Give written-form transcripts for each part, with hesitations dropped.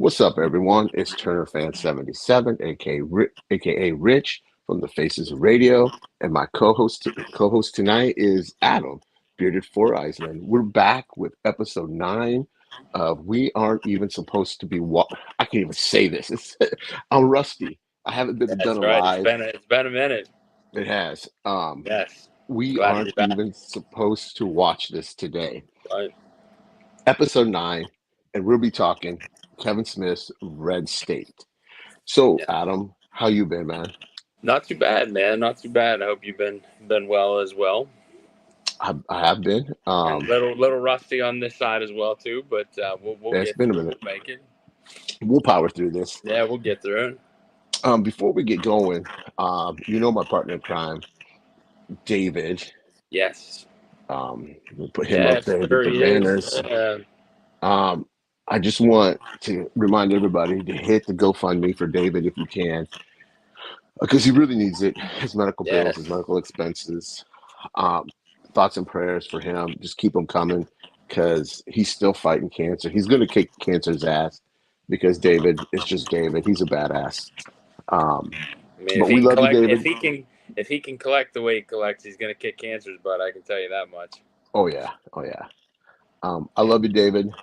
What's up, everyone? It's Turner Fan 77, aka Rich from the Faces of Radio, and my co-host tonight is Adam, Bearded Four Eyes Man. We're back with episode 9 of We Aren't Even Supposed to Be I can't even say this. I'm rusty. I haven't been done That's a right. live. It's been a minute. It has. Yes. We Glad to be aren't back. even supposed to watch this today. Right. Episode 9, and we'll be talking Kevin Smith's Red State. So, Yeah. Adam, how you been, man? Not too bad, man. Not too bad. I hope you've been well as well. I have been. And little rusty on this side as well too, but we'll It's get been a through. minute. We'll make it. We'll power through this. Yeah, we'll get through it. Before we get going, my partner in crime, David. Yes. We'll put him up Yes, there, sure get the he is. banners. I just want to remind everybody to hit the GoFundMe for David if you can, because he really needs it. His medical bills, Yes. his medical expenses. Thoughts and prayers for him. Just keep them coming, because he's still fighting cancer. He's going to kick cancer's ass, because David is just David. He's a badass. I mean, But we love you, David. if he can collect the way he collects, he's gonna kick cancer's butt. I can tell you that much. Oh yeah, oh yeah. I love you, David.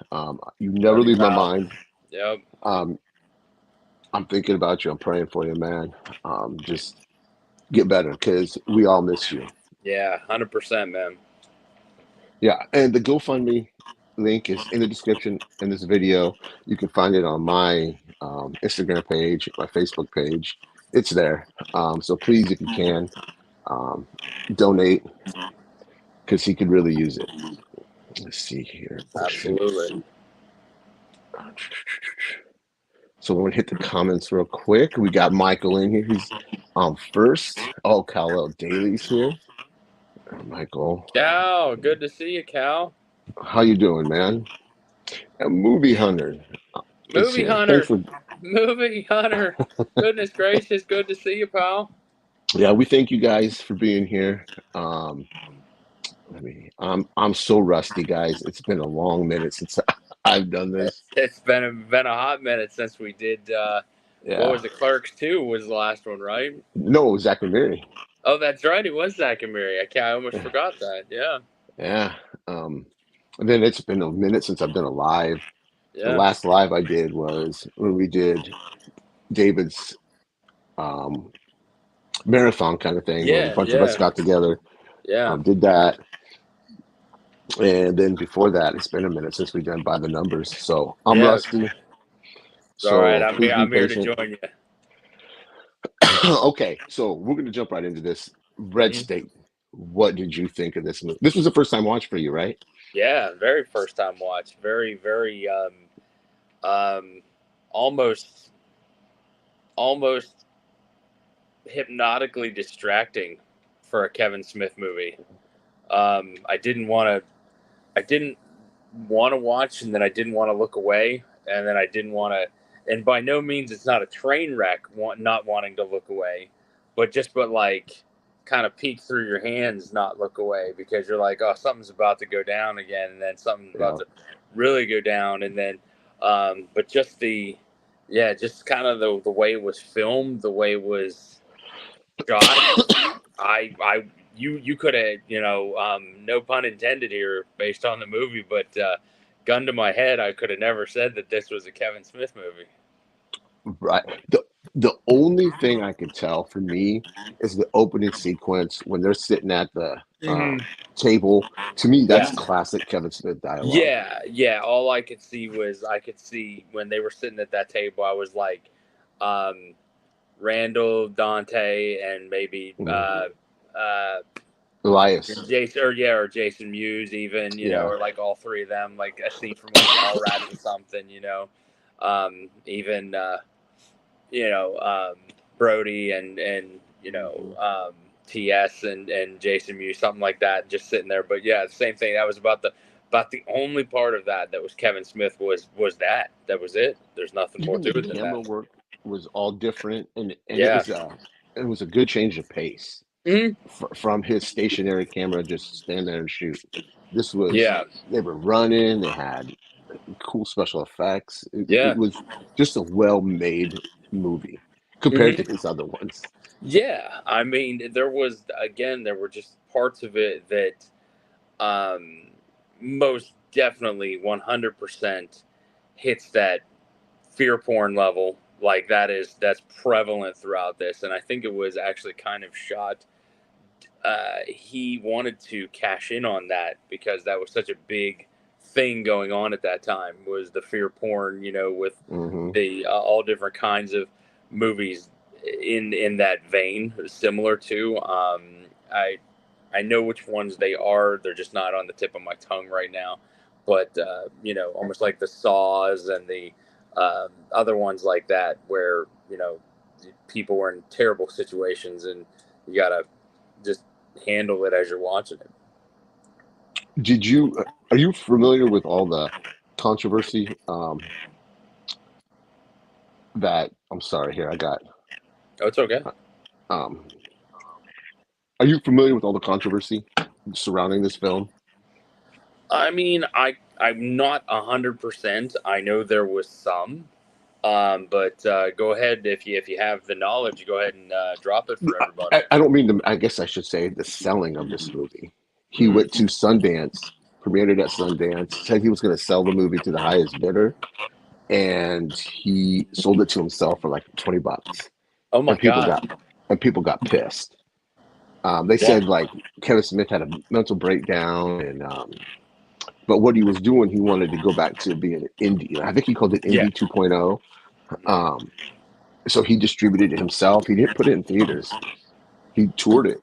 You never leave my mind. Yep. I'm thinking about you. I'm praying for you, man. Just get better, because we all miss you. Yeah, 100%, man. Yeah, and the GoFundMe link is in the description in this video. You can find it on my Instagram page, my Facebook page. It's there. So please, if you can, donate, because he could really use it. Let's see here. Absolutely. So we're gonna hit the comments real quick. We got Michael in here. He's first. Oh, Kal-El Daly's here. Michael, Cal, good to see you, Cal. how you doing, man? A movie hunter. Movie hunter. Goodness gracious, good to see you, pal. Yeah, we thank you guys for being here. I'm so rusty, guys. It's been a long minute since I've done this. It's been a hot minute since we did. What was it? Clerks 2 was the last one, right? No, Zack and Miri. Oh, that's right. It was Zack and Miri. I almost forgot that. Yeah. Yeah. And then it's been a minute since I've done a live. Yeah. The last live I did was when we did David's marathon kind of thing. Yeah, where a bunch of us got together. Yeah. Did that. And then before that, it's been a minute since we've done By the Numbers. So I'm rusty. So all right, I'm here to join you. Okay, so we're going to jump right into this. Red State. What did you think of this movie? This was the first time watch for you, right? Yeah, very first time watch. Very, very, almost hypnotically distracting for a Kevin Smith movie. I didn't want to watch, and then I didn't want to look away, and then I didn't want to. And by no means, it's not a train wreck. Not wanting to look away, but like kind of peek through your hands, not look away, because you're like, oh, something's about to go down again, and then something's about to really go down, and then, but just just kind of the way it was filmed, the way it was shot. You could have, no pun intended here, based on the movie, but gun to my head, I could have never said that this was a Kevin Smith movie. Right. The only thing I could tell for me is the opening sequence when they're sitting at the table. To me, that's classic Kevin Smith dialogue. Yeah. All I could see when they were sitting at that table, I was like, Randall, Dante, and maybe Elias, or Jason Mewes, even, or like all three of them, like a scene from Mallrats or something, even Brody and TS and Jason Mewes, something like that, just sitting there. But yeah, the same thing. That was about the only part of that was Kevin Smith was that was it. There's nothing more to it than that. The camera work was all different, and it was a good change of pace. From his stationary camera, just stand there and shoot. This was they were running. They had cool special effects. It Yeah. was just a well-made movie compared Hmm. to his other ones. Yeah. I mean, there were just parts of it that um, most definitely 100% hits that fear porn level. Like that's prevalent throughout this. And I think it was actually kind of shot. He wanted to cash in on that because that was such a big thing going on at that time was the fear porn, with Hmm. the all different kinds of movies in that vein, similar to. I know which ones they are. They're just not on the tip of my tongue right now. But almost like the Saws and the other ones like that, where people were in terrible situations, and you gotta just handle it as you're watching it. Did you are you familiar with all the controversy that I'm sorry here I got Oh, it's okay. um are you familiar with all the controversy surrounding this film? I mean, I'm not 100%. I know there was some, but go ahead if you have the knowledge. Go ahead and drop it for everybody. I don't mean to, I guess I should say the selling of this movie. He went Mm. to Sundance, premiered it at Sundance, said he was going to sell the movie to the highest bidder, and he sold it to himself for like $20. Oh my And people God! got and people got pissed. They Yeah. said like Kevin Smith had a mental breakdown, and but what he was doing, he wanted to go back to being an indie. I think he called it Yeah. Indie 2.0. Um, so he distributed it himself. He didn't put it in theaters. He toured it,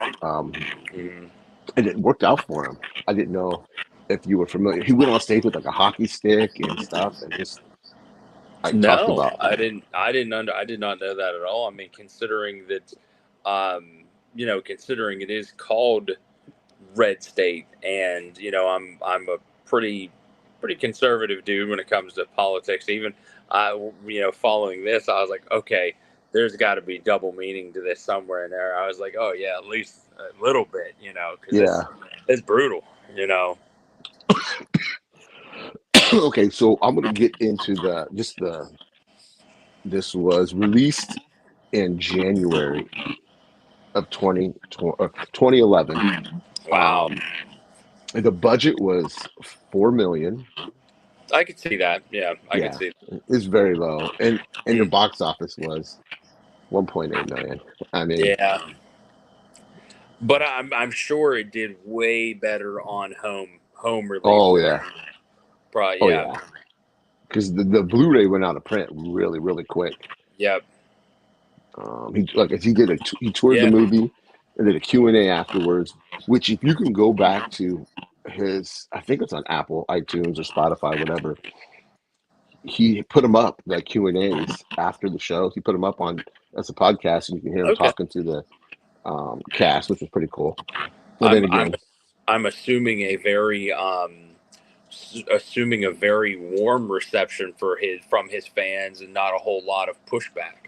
Mm. and it worked out for him. I didn't know if you were familiar. He went on stage with like a hockey stick and stuff, and just like talked No, about. I didn't. I did not know that at all. I mean, considering that, considering it is called red state, and I'm a pretty conservative dude when it comes to politics. Even following this, I was like, okay, there's got to be double meaning to this somewhere in there. I was like, oh yeah, at least a little bit, because Yeah. it's brutal, you know. Okay, so I'm gonna get into the just the. This was released in January of 2011. Wow, The budget was 4 million. I could see that. Yeah, I could Yeah, see. it's very low, and the Mm, box office was 1.8 million. I mean, yeah, but I'm sure it did way better on home release oh than yeah, probably. oh Yeah, yeah, because the Blu-ray went out of print really really quick. yep, He did he toured the yeah. movie and did a Q&A afterwards. Which if you can go back to his, I think it's on Apple, iTunes, or Spotify, whatever. He put them up, the Q&As after the show. He put them up on as a podcast, and you can hear him Okay. talking to the cast, which was pretty cool. But then I'm I'm again, I'm assuming a very warm reception from his fans and not a whole lot of pushback.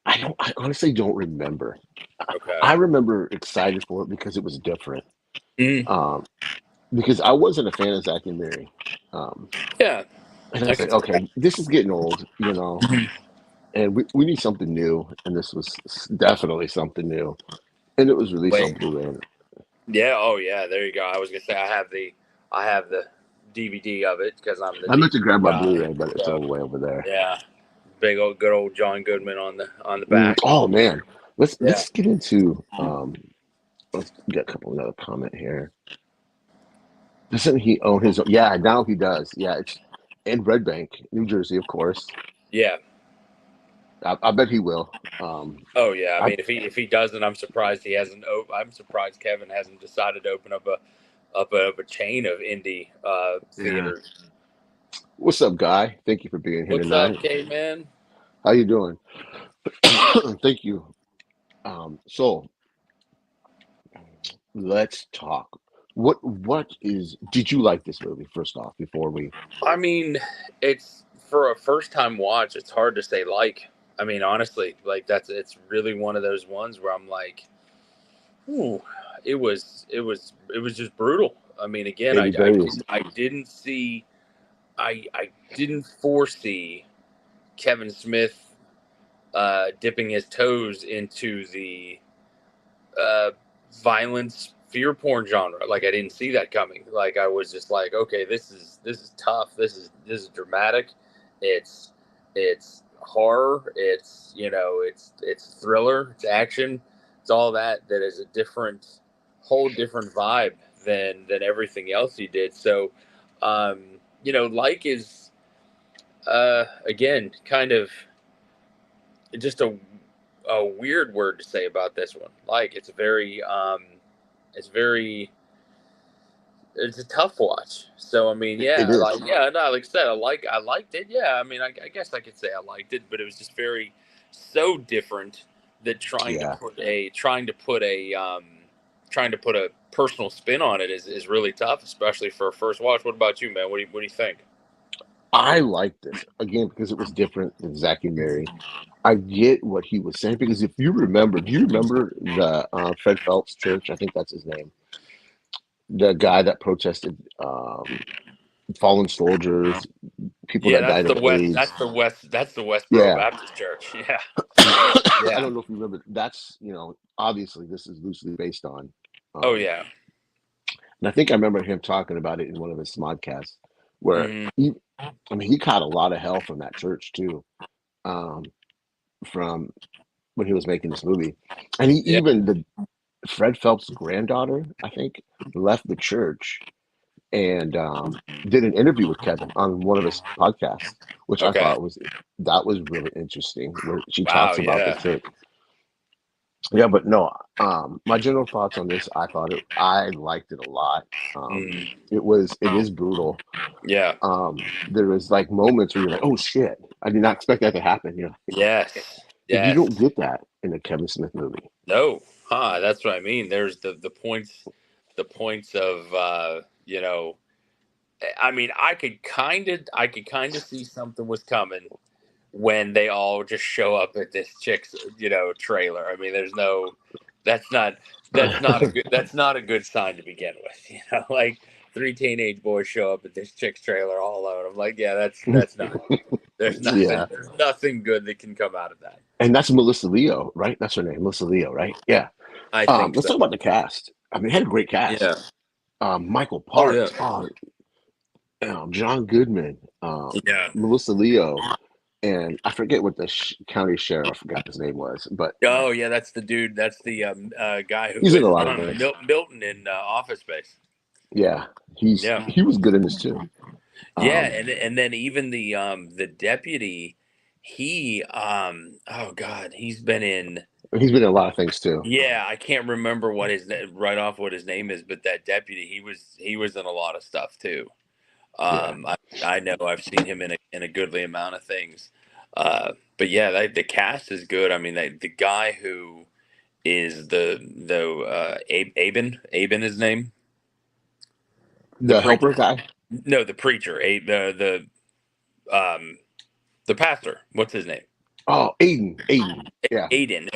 I honestly don't remember. Okay. I remember excited for it because it was different. Mm, Um, because I wasn't a fan of Zack and Mary. Um, yeah, and I I was could like, see okay, that. this is getting old, and we need something new. And this was definitely something new. And it was released on Wait. Blu-ray. Yeah. Oh, yeah. There you go. I was gonna say I have the DVD of it because I'm the I meant to DVD grab my guy. Blu-ray, but it's So all the way over there. yeah, big old good old John Goodman on the back. Oh man, Yeah. let's get into let's get a couple another comment here. Doesn't he own his own? Yeah, now he does. Yeah, it's in Red Bank, New Jersey, of course. Yeah. I bet he will. Oh yeah. I I mean, if he doesn't, I'm surprised he hasn't. I'm surprised Kevin hasn't decided to open up a chain of indie yeah. theaters. What's up, Guy? Thank you for being here What's up, tonight. K man? How you doing? Thank you. So let's talk. What is? Did you like this movie first off before we? I mean, it's for a first time watch. It's hard to say like. I mean, honestly, like it's really one of those ones where I'm like, ooh, it was just brutal. I mean, again, It is very. I didn't see. I didn't foresee Kevin Smith dipping his toes into the violence fear porn genre. Like, I didn't see that coming. Like, I was just like, okay, this is tough. This is dramatic. It's horror. It's, you know, it's thriller. It's action. It's all that is a whole different vibe than everything else he did. So, you know, like is again kind of just a weird word to say about this one. Like, it's it's a tough watch. So I mean, It is. like I said, I liked it. Yeah, I mean, I guess I could say I liked it, but it was just so different that trying to put a personal spin on it is really tough, especially for a first watch. What about you, man? What do you think? I liked it again because it was different than Zack and Mary. I get what he was saying because if you remember, do you remember the Fred Phelps Church? I think that's his name. The guy that protested fallen soldiers, people Yeah, that died of AIDS. That's the Westboro Yeah. Baptist Church. Yeah. I don't know if you remember. That's, you know, obviously this is loosely based on. Oh yeah. And I think I remember him talking about it in one of his smodcasts, where Mhm. he caught a lot of hell from that church too, from when he was making this movie, and even Fred Phelps' granddaughter, I think, left the church and did an interview with Kevin on one of his podcasts, which I thought was really interesting, where she talks about the church. Yeah, but no, my general thoughts on this, I liked it a lot. It is brutal. Yeah. There was like moments where you're like, oh shit, I did not expect that to happen. You know, Yes. you don't get that in a Kevin Smith movie. No. That's what I mean. There's the points of you know, I mean, I could kind of see something was coming when they all just show up at this chick's, you know, trailer. I mean, that's not a good sign to begin with. You know, like, three teenage boys show up at this chick's trailer all alone. I'm like, yeah, that's not. There's nothing. Yeah. There's nothing good that can come out of that. And that's Melissa Leo, right? That's her name, Melissa Leo, right? Yeah. I think Let's so. talk about the cast. I mean, it had a great cast. Yeah. Michael Parks, John Goodman, Melissa Leo, and I forget what the county sheriff, I forgot his name was, but oh yeah, that's the dude. That's the guy who he's in a was lot of things. Milton in Office Space. Yeah, he was good in this too. Yeah, and then even the deputy, he oh god, he's been in a lot of things too. Yeah, I can't remember what his name is, but that deputy, he was in a lot of stuff too. I know I've seen him in a goodly amount of things. But yeah, the cast is good. I mean, the guy who is Aben his name, the helper guy. No, the preacher, the pastor. What's his name? Oh, Aiden. Yeah. Aiden,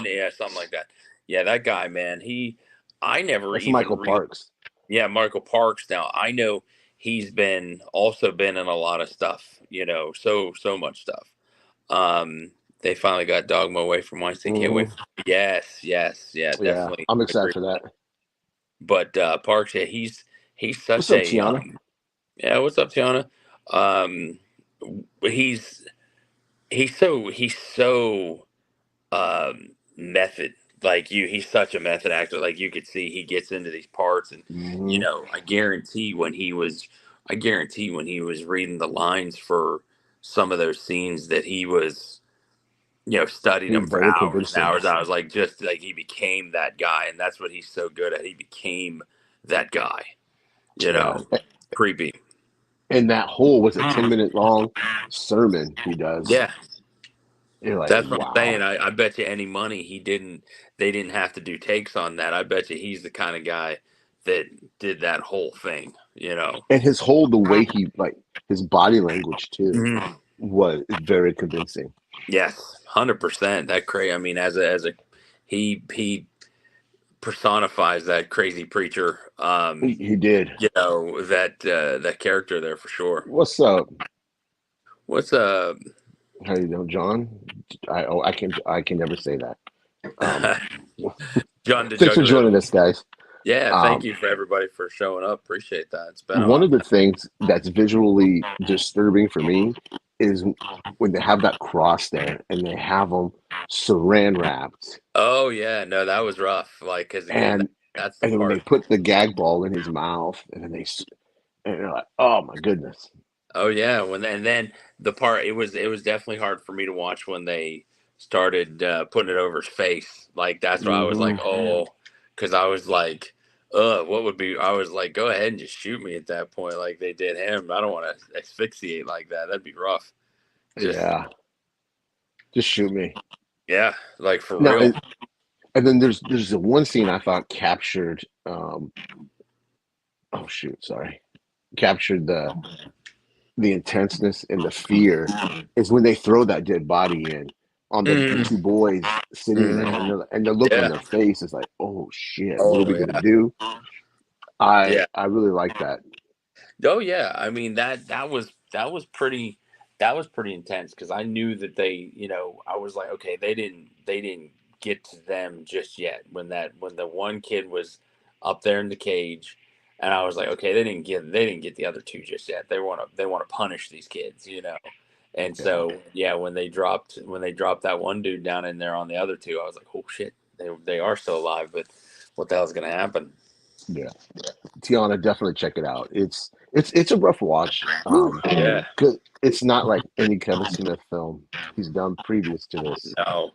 yeah, something like that. Yeah, that guy, man. I never That's even Michael Parks. Yeah, Michael Parks. Now I know he's also been in a lot of stuff. You know, so much stuff. They finally got Dogma away from Weinstein. Can't wait. Yes, definitely. Yeah, I'm excited for that. But Parks, yeah, he's such what's up, Tiana? Yeah, what's up, Tiana? He's so method. Like, he's such a method actor. Like, you could see he gets into these parts, and you know, I guarantee when he was reading the lines for some of those scenes that he was, you know, studying them for hours and hours. I was like, just like, he became that guy, and that's what he's so good at. He became that guy. You know, creepy. And that whole was a 10-minute long sermon he does. Yeah. You're like, that's what wow. I'm saying. I bet you any money they didn't have to do takes on that. I bet you he's the kind of guy that did that whole thing, you know. And the way he, like, his body language too, was very convincing. Yes, 100%. That crazy. I mean, as a he personifies that crazy preacher. He did. That character there for sure. What's up? What's How you doing, John? I can never say that. Um, John the Thanks for Juggler? joining us, guys. Yeah, thank Um, you for everybody for showing up. Appreciate that. It's been a one while. of the things that's visually disturbing for me is when they have that cross there and they have them saran wrapped, Oh yeah, no, that was rough. Like, because again, and that's the and then when they part. put the gag ball in his mouth, and then and they're like, oh my goodness. Oh yeah, and then the part it was definitely hard for me to watch when they started putting it over his face. Like that's why I was like, Hmm. oh, because I was like, what would be? I was like, go ahead and just shoot me at that point, like they did him. I don't want to asphyxiate like that. That'd be rough. Just Yeah, just shoot me. yeah, like for Now, real. and then there's the one scene I thought captured. Oh shoot, sorry, captured the intenseness and the fear is when they throw that dead body in on the Mhm, two boys sitting there, mhm. and the look on Yeah. their face is like, oh shit, what are Oh we gonna yeah. do? I Yeah. I really like that. Oh yeah, I mean that was pretty intense because I knew that I was like, okay, they didn't get to them just yet when the one kid was up there in the cage, and I was like, okay, they didn't get the other two just yet. They want to punish these kids. And Yeah, so yeah, when they dropped that one dude down in there on the other two, I was like, oh shit, they are still alive, but what the hell's gonna happen? yeah. Tiana, definitely check it out. It's a rough watch. Whew, yeah. 'Cause it's not like any Kevin Smith film he's done previous to this. No.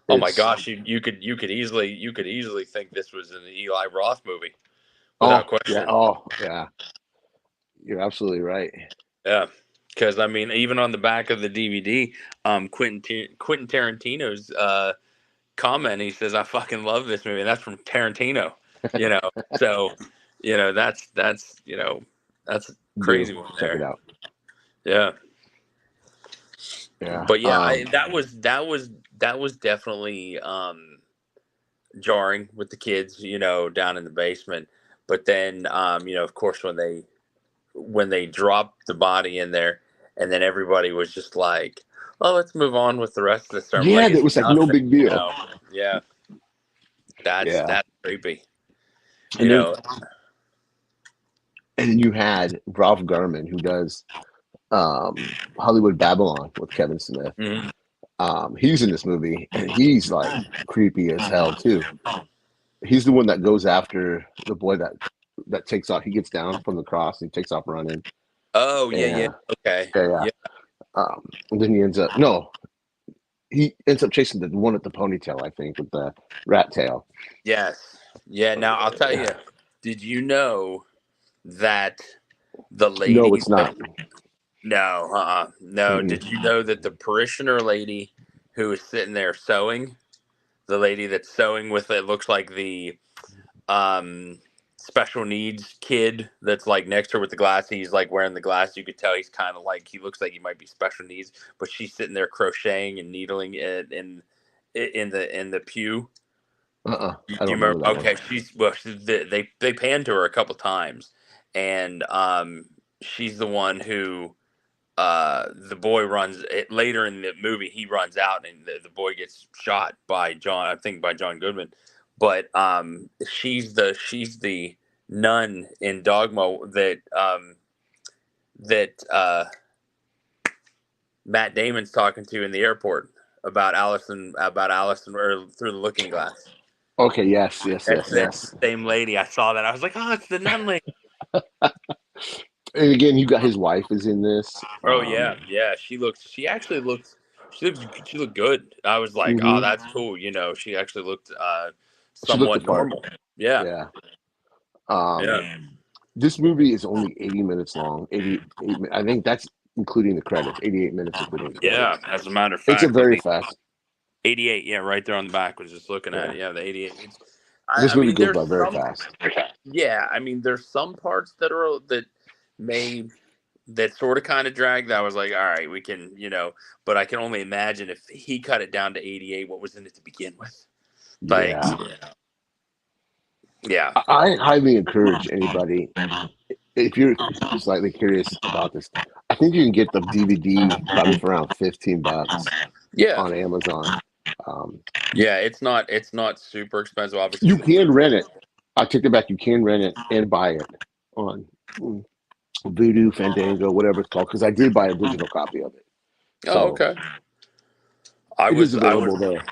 Oh my It's gosh, you could easily think this was an Eli Roth movie without oh yeah, question. oh yeah, you're absolutely right. Yeah. Because I mean, even on the back of the DVD, Quentin Tarantino's comment, he says, "I fucking love this movie," and that's from Tarantino. So that's a crazy Do one check it there. out. Yeah. Yeah. But yeah, that was definitely jarring with the kids, down in the basement. But then, of course, when they dropped the body in there, and then everybody was just like, "Oh, let's move on with the rest of the sermon." Yeah, Like that it's was like no nothing, big deal. Yeah, that's Yeah. that's creepy. You And then know. and then you had Ralph Garman who does Hollywood Babylon with Kevin Smith. Mhm. He's in this movie and he's like creepy as hell too. He's the one that goes after the boy that takes off. He gets down from the cross and he takes off running. Oh yeah, yeah. And Okay. yeah, yeah. Yeah. And then he ends up no, he ends up chasing the one at the ponytail, I think, with the rat tail. Yes. Yeah. Now I'll tell you. Did you know that the No, lady it's not. No, no. Mm-mm. Did you know that the parishioner lady who is sitting there sewing, the lady that's sewing with it looks like the um special needs kid that's like next to her with the glasses. He's like wearing the glasses. You could tell he's kind of like he looks like he might be special needs, but she's sitting there crocheting and needling it in the pew. Do I you don't remember? remember that one. Okay, they panned to her a couple times, and she's the one who the boy runs it later in the movie. He runs out, and the boy gets shot by John. I think by John Goodman, but she's the nun in Dogma that Matt Damon's talking to in the airport about Allison or through the Looking Glass. Okay, yes, yes, yes, That's yes. the same lady. I saw that. I was like, oh, it's the nun lady. And again, you got his wife is in this. Oh yeah, yeah. She looked good. I was like, oh, Mhm. that's cool. She actually looked She looked the somewhat part. normal. Yeah, Yeah. Um, yeah, this movie is only 80 minutes long. 88. I think that's including the credits. 88 minutes including the yeah. credits. As a matter of It's a fact, very fast. 88. Yeah, right there on the back. Was just looking at Yeah. it. Yeah, the 88. I, This I movie mean, goes there's by very some. fast. Yeah, I mean, there's some parts that may that sort of kind of drag. That I was like, all right, we can, but I can only imagine if he cut it down to 88, what was in it to begin with. Like, Yeah. Yeah. I highly encourage anybody, if you're slightly curious about this, I think you can get the DVD probably for around $15 Yeah. on Amazon. Um, Yeah. It's not super expensive. Obviously, you the can movie. rent it. I take it back. You can rent it and buy it on Voodoo, Fandango, whatever it's called, because I did buy a digital copy of it. Oh, So okay. I it is was I was available there.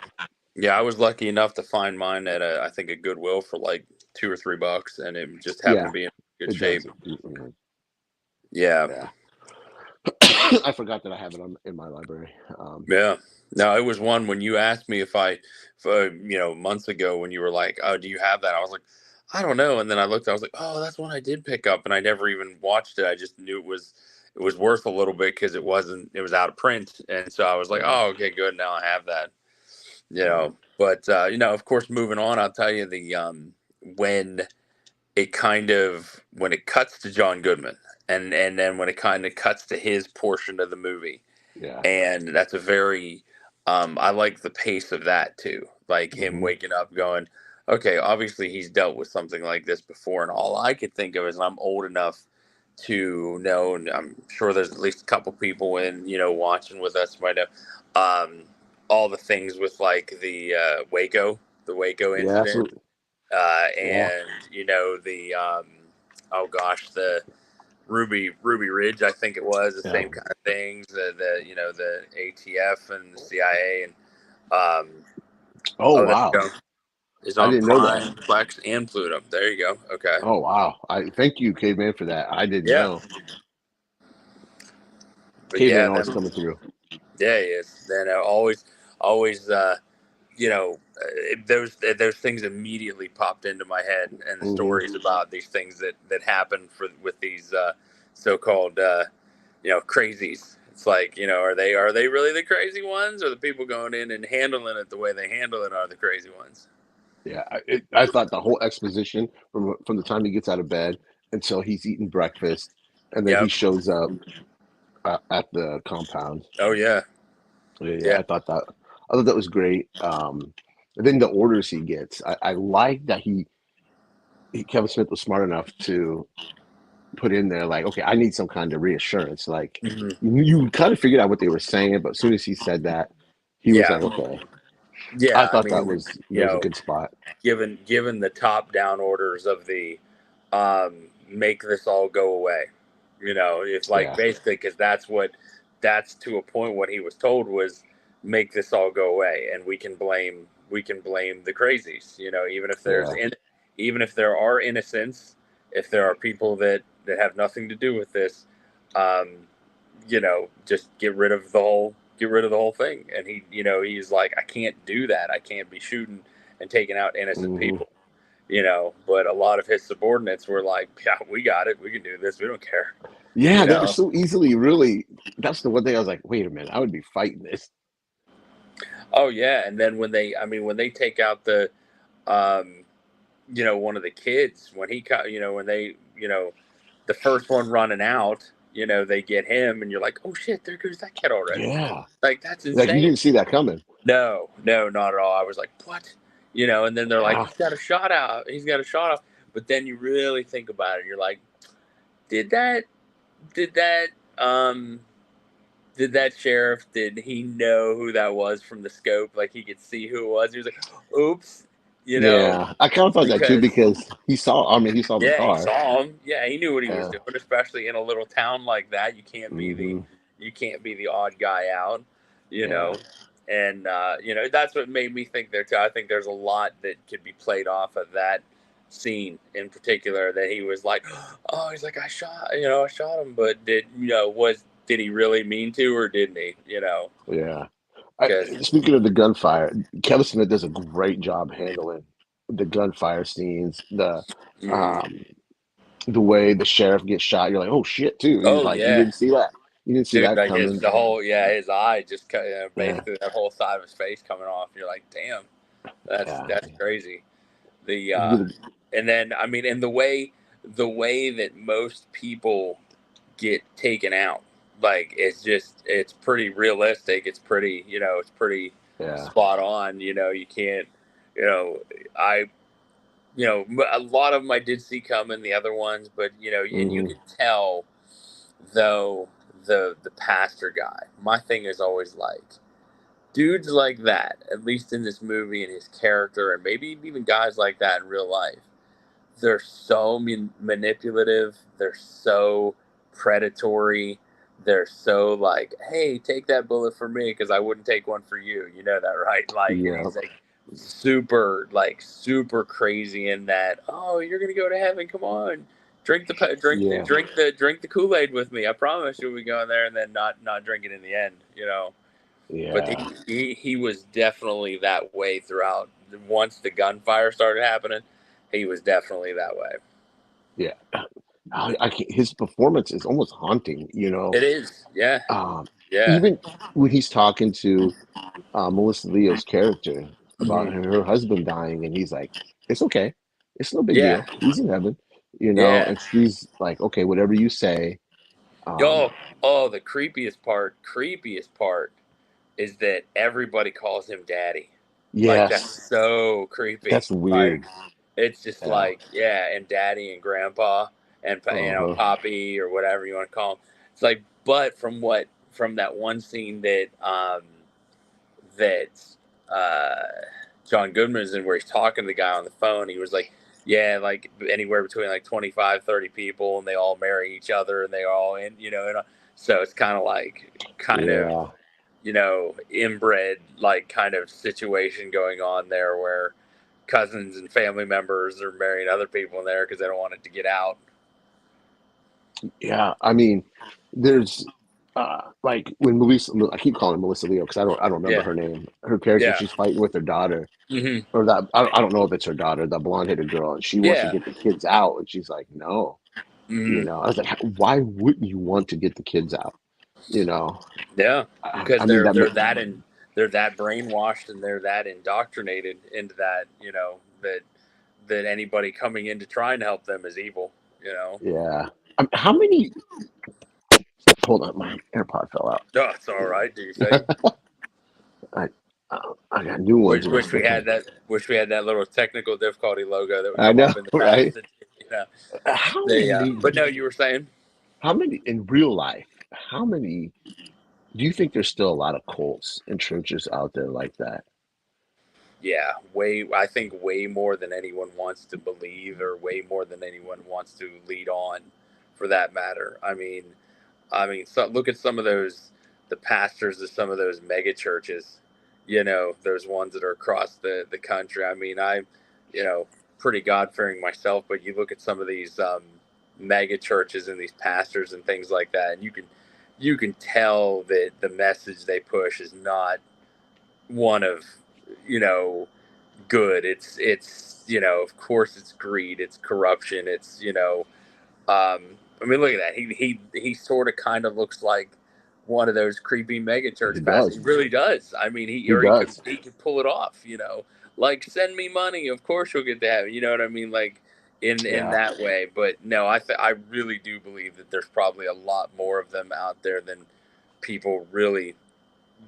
Yeah, I was lucky enough to find mine at I think a Goodwill for like $2 or $3, and it just happened Yeah, to be in good it shape. does. Yeah, Yeah. I forgot that I have it in my library. yeah. No, it was one when you asked me if months ago when you were like, "Oh, do you have that?" I was like, "I don't know," and then I looked, I was like, "Oh, that's one I did pick up," and I never even watched it. I just knew it was worth a little bit because it was out of print, and so I was like, Yeah, "Oh, okay, good. Now I have that." yeah. But of course, moving on, I'll tell you when when it cuts to John Goodman, and then when it kind of cuts to his portion of the movie, Yeah. and that's a very I like the pace of that too, like him Hmm. waking up going, okay, obviously he's dealt with something like this before, and all I could think of is, and I'm old enough to know, and I'm sure there's at least a couple people in watching with us might know, um, all the things with like the Waco Yeah, incident, absolutely. Yeah. and the oh gosh, the Ruby Ridge, I think it was the Yeah. same kind of things. The ATF and the CIA, and um, Oh, oh, there you wow. go. Is I on didn't know that. Prime, Plex, and Pluto. There you go. Okay. Oh, wow. I thank you, Caveman, for that. I didn't Yeah, know. but Caveman yeah, always then coming through. yeah, he is. Then always those things immediately popped into my head, and the Hmm. stories about these things that happen with these so-called crazies. It's like, are they really the crazy ones, or the people going in and handling it the way they handle it are the crazy ones? Yeah, I thought the whole exposition from the time he gets out of bed until he's eating breakfast, and then he Yep. shows up at the compound. Oh yeah. Yeah, yeah, Yeah. I thought that was great. And then the orders he gets, I like that Kevin Smith was smart enough to put in there like, okay, I need some kind of reassurance. Like Hmm. you kind of figured out what they were saying, but as soon as he said that, he was Yeah. like, okay. I Yeah. I thought mean, that was a good spot. given the top down orders of the make this all go away, it's like Yeah, basically, because that's to a point what he was told was make this all go away, and we can blame the crazies, yeah. even if there are innocents, if there are people that have nothing to do with this, um just get rid of the whole thing. And he's like, I can't do that. I can't be shooting and taking out innocent Hmm. people. But a lot of his subordinates were like, yeah, we got it. We can do this. We don't care. You Yeah, they were know? so easily really. That's the one thing I was like, wait a minute, I would be fighting this. Oh yeah. And then when they take out um, one of the kids, when he cut, when they, the first one running out, they get him, and you're like, oh shit, there goes that kid already. Yeah, Like, that's like you insane. didn't see that coming. No, no, not at all. I was like, what? And then they're like, Yeah, he's got a shot out. He's got a shot off. But then you really think about it. You're like, did that, did that, um, did that sheriff, did he know who that was from the scope? Like, he could see who it was. He was like, oops, yeah. I kind of thought that too because, because he saw. I mean, he saw the yeah, he car. saw him. Yeah, he knew what he was Yeah. doing, especially in a little town like that. Hmm. You can't be the odd guy out, you Yeah. know. And that's what made me think there too. I think there's a lot that could be played off of that scene in particular, that he was like, oh, he's like, I shot him, but did he really mean to, or didn't he? Yeah. Because Speaking of the gunfire, Kevin Smith does a great job handling the gunfire scenes. Um, the way the sheriff gets shot, you're like, oh shit, too. He's oh like, you yeah, didn't see that. You didn't see dude, that like coming. his eye just cut, Yeah, basically that whole side of his face coming off. You're like, damn. That's yeah. that's crazy. The He did. and then and the way that most people get taken out, like, it's pretty realistic. It's pretty Yeah. spot on. You can't, you know I a lot of them I did see coming, the other ones, but and you Hmm. could tell though the pastor guy. My thing is always like dudes like that, at least in this movie and his character, and maybe even guys like that in real life. They're so manipulative. They're so predatory. They're so like, hey, take that bullet for me because I wouldn't take one for you. You know that, right? Like, and Yeah, he's like super crazy in that. Oh, you're gonna go to heaven. Come on, yeah, drink the Kool Aid with me. I promise you'll be going there, and then not drink it in the end. But yeah, he was definitely that way throughout. Once the gunfire started happening, he was definitely that way. yeah. I can't, his performance is almost haunting. It is, yeah, Um, yeah, even when he's talking to Melissa Leo's character about hmm her husband dying, and he's like, "It's okay, it's no big yeah, deal. He's in heaven," yeah. and she's like, "Okay, whatever you say." Um, Oh, the creepiest part is that everybody calls him daddy. Like that's yes, so creepy. that's Like weird. it's just Yeah. like yeah, and daddy and grandpa and Uh-huh. poppy or whatever you want to call him. It's like, but from that one scene that John Goodman is in where he's talking to the guy on the phone. He was like, yeah, like anywhere between like 25, 30 people, and they all marry each other, and they all so it's kind of Yeah. inbred like kind of situation going on there where cousins and family members are marrying other people in there because they don't want it to get out. Yeah. I mean, there's like when Melissa, I keep calling her Melissa Leo because I don't remember Yeah, her name. Her character, yeah, she's fighting with her daughter, hmm or that I don't know if it's her daughter, the blonde-headed girl, and she wants to yeah, get the kids out, and she's like, no. hmm I was like, why wouldn't you want to get the kids out? You know, yeah, because I mean they're that brainwashed and they're that indoctrinated into that that anybody coming in to try and help them is evil. You know. yeah. How many? Hold on, my AirPod fell out. Oh, it's all right. Do you think? I I got new ones when I'm looking. Wish we had that little technical difficulty logo that would I come know, up in the right? past. You know, How many? but no, you were saying. How many in real life? How many do you think there's still a lot of cults and churches out there like that? Yeah, I think way more than anyone wants to believe, or way more than anyone wants to lead on, for that matter. So look at some of the pastors of some of those mega churches. Those ones that are across the country. You know, pretty God fearing myself, but you look at some of these mega churches and these pastors and things like that, and you can tell that the message they push is not one of you know good. It's of course it's greed, it's corruption, it's look at that. He sort of kind of looks like one of those creepy mega He church pastors. He does. really does. He does. He could pull it off. Like send me money, of course you'll get to have it. You know what I mean? Like in Yeah. that way. But no, I really do believe that there's probably a lot more of them out there than people really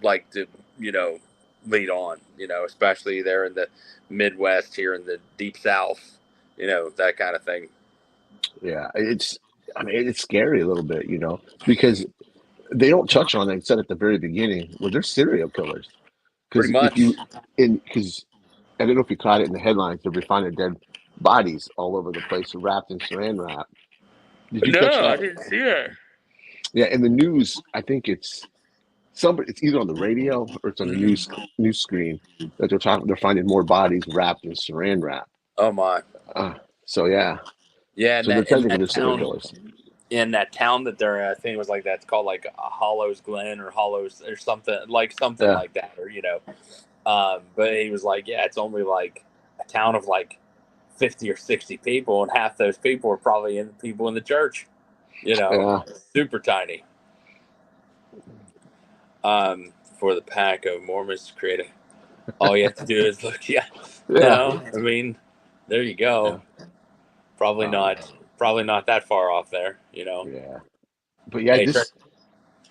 like to you know lead on. Especially there in the Midwest, here in the deep South. That kind of thing. Yeah. I mean it's scary a little bit, because they don't touch on it. It said at the very beginning, well, they're serial killers. Pretty Because if much. you in because I don't know if you caught it in the headlines, they're finding dead bodies all over the place wrapped in saran wrap. Did you catch No, I that? didn't see that. Yeah, in the news, I think it's either on the radio or it's on the news screen that they're finding more bodies wrapped in saran wrap. Oh my. Uh, so yeah, Yeah, so they're technically they're serial killers. in that town that they're in, I think it was like that. It's called like Hollows Glen or Hollows or something Yeah, like that, or But he was like, yeah, it's only like a town of like 50 or 60 people, and half those people are probably people in the church. yeah, Super tiny. For the pack of Mormons to create all you have to do is look. Yeah, yeah, there you go. yeah. Probably Um, not. Probably not that far off there. yeah. But yeah, Hey, Trent.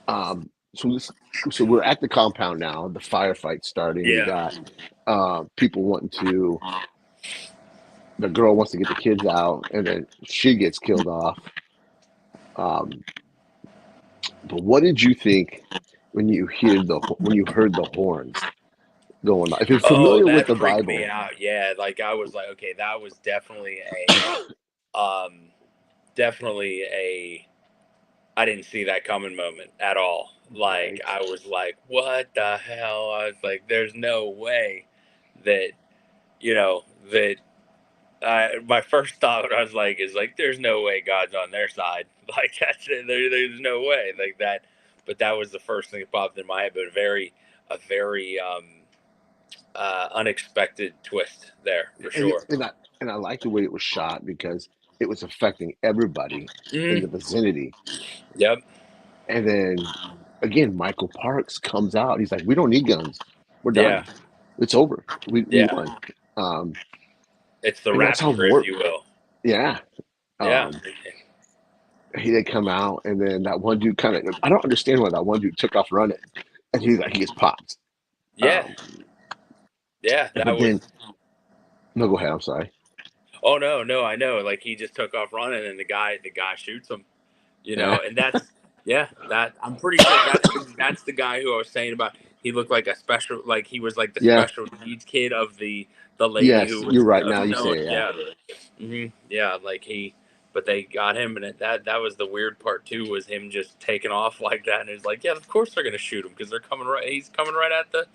um, so this, so we're at the compound now. The firefight starting. We Yeah. got people wanting to the girl wants to get the kids out, and then she gets killed off. Um, but what did you think when you heard the horns going off? If you're Oh, familiar with that the freaked me Bible, out. Yeah, like I was like, okay, that was um, definitely a I didn't see that coming moment at all. Like right? I was like, what the hell? I was like, there's no way that that my first thought I was like is like, there's no way God's on their side. Like that's it. There's no way like that. But that was the first thing that popped in my head. But a very unexpected twist there for And sure. I like the way it was shot because it was affecting everybody in the Mm, vicinity. yep. And then again, Michael Parks comes out. He's like, "We don't need guns. We're Yeah. done. It's over. We Yeah. won." Um, It's the and that's how rapture, if war. you will. Yeah. Yeah. Um, he did come out, and then that one dude kind of. I don't understand why that one dude took off running, and he gets popped. Yeah. Um, Yeah. That but was. then no, go ahead. I'm sorry. Oh no, no, I know. Like he just took off running, and the guy shoots him. Yeah. And that's yeah. That I'm pretty sure that's the guy who I was saying about. He looked like a special, like he was like the Yeah. special needs kid of the lady Yes, who you're was right. Now you no, say it. Yeah. yeah, yeah, like but they got him, and that was the weird part too, was him just taking off like that, and it's like, yeah, of course they're gonna shoot him because they're coming right. He's coming right at the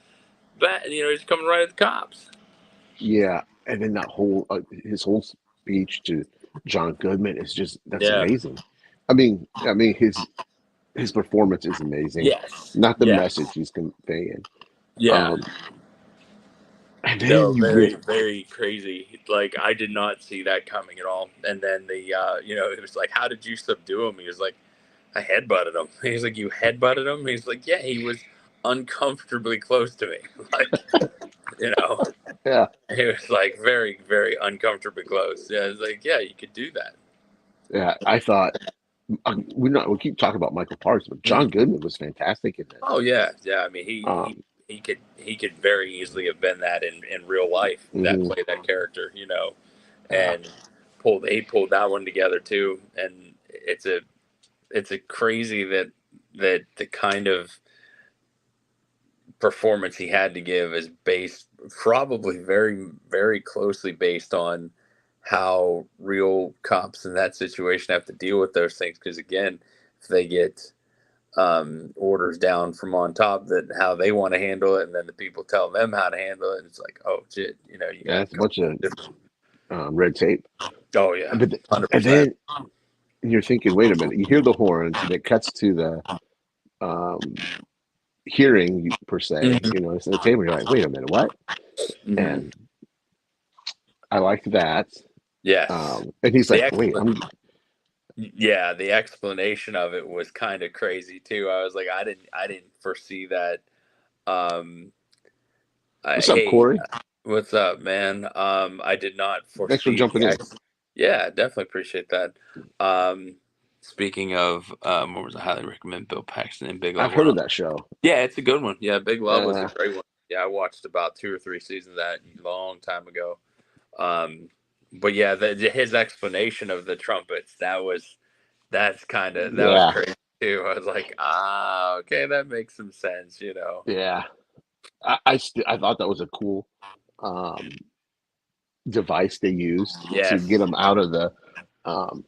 bat. He's coming right at the cops. Yeah. And then that whole his whole speech to John Goodman is just that's Yeah. amazing. I mean his performance is amazing, Yes. not the Yeah. message he's conveying. Yeah. Um, and No, then you very, get very crazy. Like I did not see that coming at all. And then it was like, how did you subdue him? He was like, I headbutted him. He's like, you headbutted him? He's like, yeah, he was uncomfortably close to me. Like, you know, yeah, he was like very, very uncomfortably close. Yeah, it's like, yeah, you could do that. yeah. I thought we keep talking about Michael Parks, but John Mhm. Goodman was fantastic in this. Oh yeah, yeah. I mean, Um, he could very easily have been that in real life. That mhm, played that character. yeah, And he pulled that one together too. And it's a crazy that the kind of performance he had to give is based probably very, very closely based on how real cops in that situation have to deal with those things. Because again, if they get orders down from on top that how they want to handle it, and then the people tell them how to handle it, and it's like, oh shit, you yeah. got It's a bunch of different. red tape. Oh yeah, But 100%. and then you're thinking, wait a minute. You hear the horns, and it cuts to the um, hearing per se. Hmm. You know, it's at the table. You're like, wait a minute, what? Hmm. And I liked that. Yes, And he's the like, wait, expl- I'm yeah, the explanation of it was kind of crazy too. I was like, I didn't foresee that. Um, what's up, hey, Corey? what's up, man? I did not Thanks for foresee jumping the in. ex. Yeah, definitely appreciate that. Um, Speaking of, what was I highly recommend Bill Paxton and Big I've Love heard of World. that show. Yeah, it's a good one. Yeah, Big Love was a Uh, great one. Yeah, I watched about 2 or 3 seasons of that a long time ago. Um, but yeah, his explanation of the trumpets, that was yeah, crazy too. I was like, okay, that makes some sense. yeah. I thought that was a cool um, device they used to get Yes. them out of the. Um,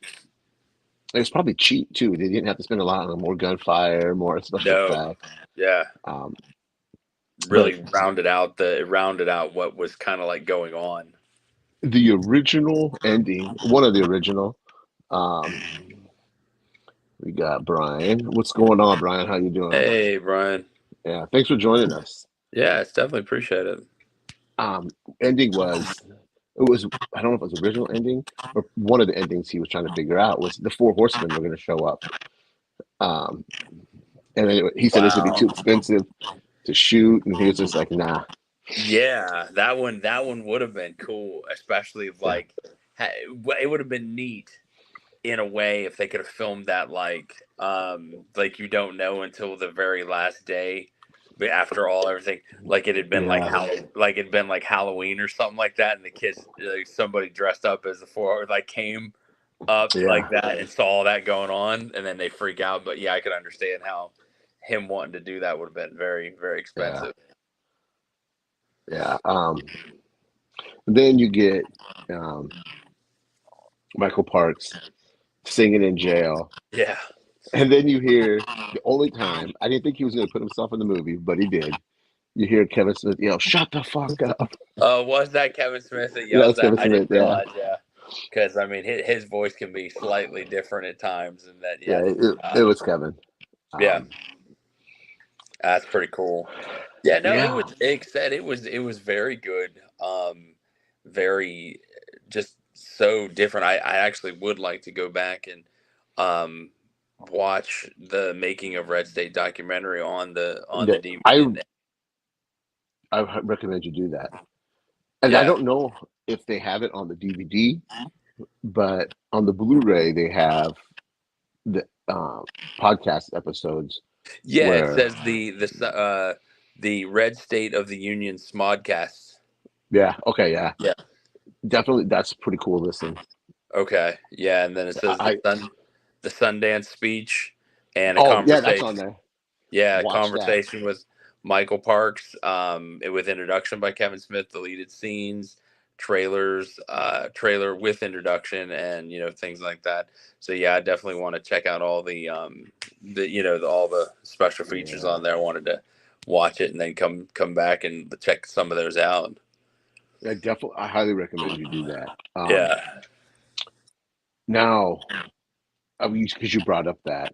it was probably cheap too. They didn't have to spend a lot on more gunfire, more special No. effects. Yeah. Um, but Really rounded out what was kind of like going on. the original ending, one of the original, um, we got Brian. What's going on, Brian? How you doing? Hey, Brian. Yeah, thanks for joining us. Yeah, it's definitely appreciated. Um, ending was it was I don't know if it was the original ending or one of the endings he was trying to figure out was the four horsemen were going to show up. Um, and then he said it was going to be too Wow. expensive to shoot, and he was just like, nah, Yeah, that one would have been cool, especially yeah, like it would have been neat in a way if they could have filmed that like you don't know until the very last day after all everything, like it had been like Yeah. like it'd been like Halloween or something like that, and the kids, like, somebody dressed up as the four, like came up like Yeah. that and saw all that going on, and then they freak out. But yeah, I could understand how him wanting to do that would have been very, very Yeah. expensive. Yeah. Then you get um, Michael Parks singing in jail. Yeah. And then you hear the only time, I didn't think he was going to put himself in the movie, but he did. You hear Kevin Smith yell, "Shut the fuck up." Was that Kevin Smith that That yells was that? Kevin I Smith. didn't Yeah. realize. Yeah, because I mean, his voice can be slightly different at times, and that. Yeah. Yeah, It was Kevin. yeah, Um, that's pretty cool. Yeah, no, it yeah. was. Like I said, it was very good. Very just so different. I actually would like to go back and um watch the Making of Red State documentary on the Yeah. DVD. And I recommend you do that. And I yeah, don't know if they have it on the DVD, but on the Blu-ray they have the podcast episodes yeah. It where, says the Red State of the Union Smodcast. yeah, okay, yeah, Yeah. definitely, that's a pretty cool listen. Okay. Yeah, and then it says I the Sundance speech and a oh yeah, that's on conversation. there. Yeah, Watch that. conversation with Michael Parks. With introduction by Kevin Smith, deleted scenes, trailers, trailer with introduction, and things like that. So yeah, I definitely want to check out all all the special features Yeah, on there. I wanted to watch it and then come back and check some of those out. I highly recommend you do that. Yeah, Now, because you brought up that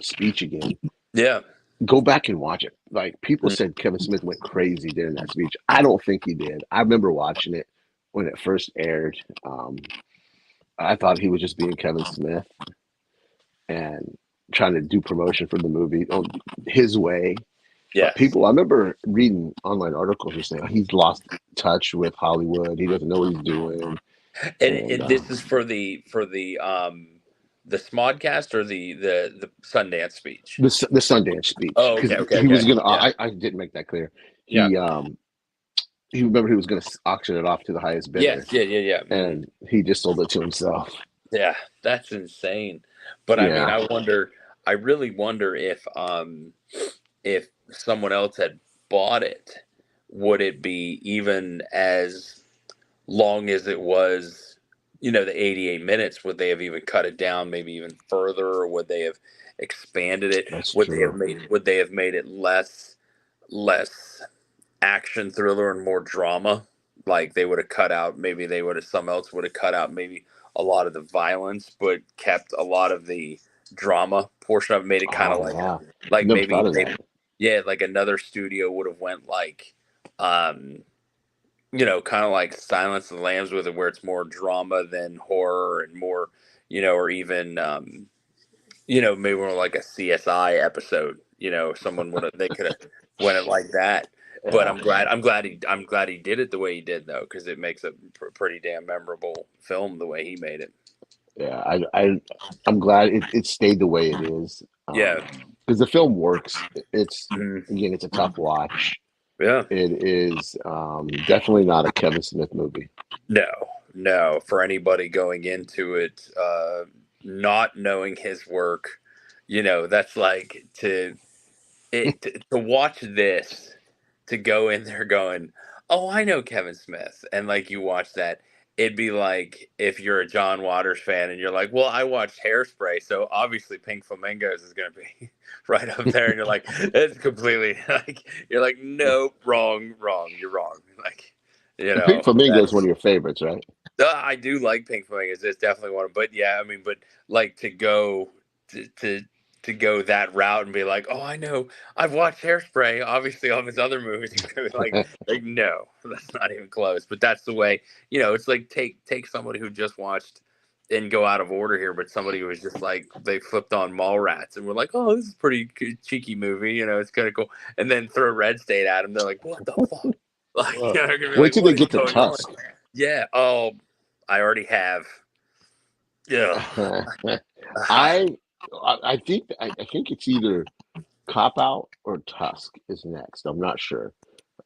speech again, yeah, go back and watch it. Like, people mm, said Kevin Smith went crazy during that speech. I don't think he did. I remember watching it when it first aired. I thought he was just being Kevin Smith and trying to do promotion for the movie his way. But yes. people, I remember reading online articles who saying he's lost touch with Hollywood. He doesn't know what he's doing. And And this is for the Smodcast or the Sundance speech. the Sundance speech, Oh, because okay, okay, he was okay. gonna. Yeah, I didn't make that clear. yeah. He remember he was gonna auction it off to the highest bidder, Yes, yeah, yeah, yeah. and he just sold it to himself. Yeah, that's insane. But I mean, Yeah, I really wonder if someone else had bought it, would it be even as long as it was, the 88 minutes? Would they have even cut it down maybe even further, or would they have expanded it? that's true. Would they have made it less action thriller and more drama? Like they would have cut out, maybe some else would have cut out maybe a lot of the violence, but kept a lot of the drama portion of it, made it kind of Oh yeah, like never thought of maybe that. yeah, like another studio would have went like um kind of like Silence of the Lambs with it, where it's more drama than horror and more, or even maybe more like a CSI episode. Someone would have, they could have went it like that. But Yeah, I'm glad he did it the way he did, though, because it makes a pretty damn memorable film the way he made it. yeah. I'm glad it stayed the way it is. Yeah. Because the film works. It's Mhm. Again, it's a tough watch. Yeah. It is definitely not a Kevin Smith movie. No, no. For anybody going into it, not knowing his work, that's like to watch this, to go in there going, "Oh, I know Kevin Smith," and like you watch that, it'd be like if you're a John Waters fan and you're like, "Well, I watched Hairspray, so obviously Pink Flamingos is going to be right up there," and you're like, "It's completely like," you're like, "Nope, wrong, wrong, you're wrong." Like, And Pink Flamingo is one that's. of your favorites, right? I do like Pink Flamingos. It's definitely one. But yeah, I mean, but like to go to go that route and be like, oh, I know, I've watched Hairspray. Obviously, all of his other movies, like no, that's not even close. But that's the way. It's like take somebody who just watched, and go out of order here, but somebody who was just like they flipped on Mallrats and we're like, oh, this is a pretty cheeky movie. It's kind of cool. And then throw Red State at them. They're like, what the fuck? Like, they're gonna be Wait like, till what they is get to going on? Tusk. Yeah. Oh, I already have. Yeah. I think it's either Cop Out or Tusk is next. I'm not sure.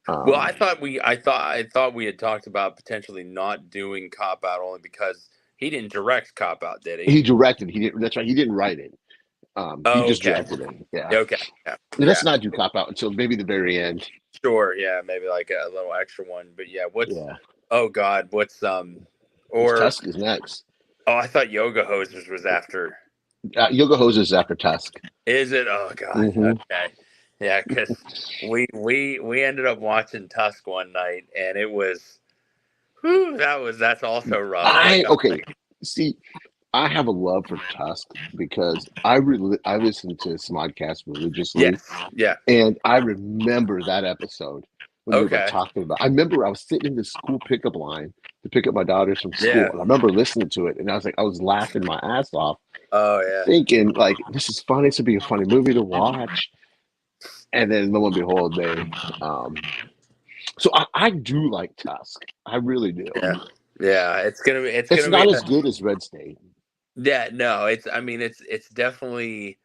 Well, Um, I thought we had talked about potentially not doing Cop Out only because he didn't direct Cop Out, did he? he directed. He didn't. That's right. He didn't write it. He Oh, just okay. directed it. Yeah. Okay. Yeah. Let's Yeah. not do Cop Out until maybe the very end. Sure. Yeah. Maybe like a little extra one. But yeah, Yeah. oh God, It's or, Tusk is next. oh, I thought Yoga Hosers was after. Yoga Hosers is after Tusk. Is it? Oh God. Hmm. Okay. Yeah. Cause we ended up watching Tusk one night and it was, whew, that's also rough. Like, I'm Okay. like, See, I have a love for Tusk because I listen to Smodcast religiously, yes. Yeah. and I remember that episode when they were Okay. talking about. I remember I was sitting in the school pickup line to pick up my daughters from school, Yeah. and I remember listening to it, and I was laughing my ass off, Oh yeah. thinking like, this is funny. This would be a funny movie to watch. And then lo and behold, um, so I do like Tusk. I really do. Yeah. Yeah. It's It's gonna be not as good as Red State. yeah, no, I mean it's definitely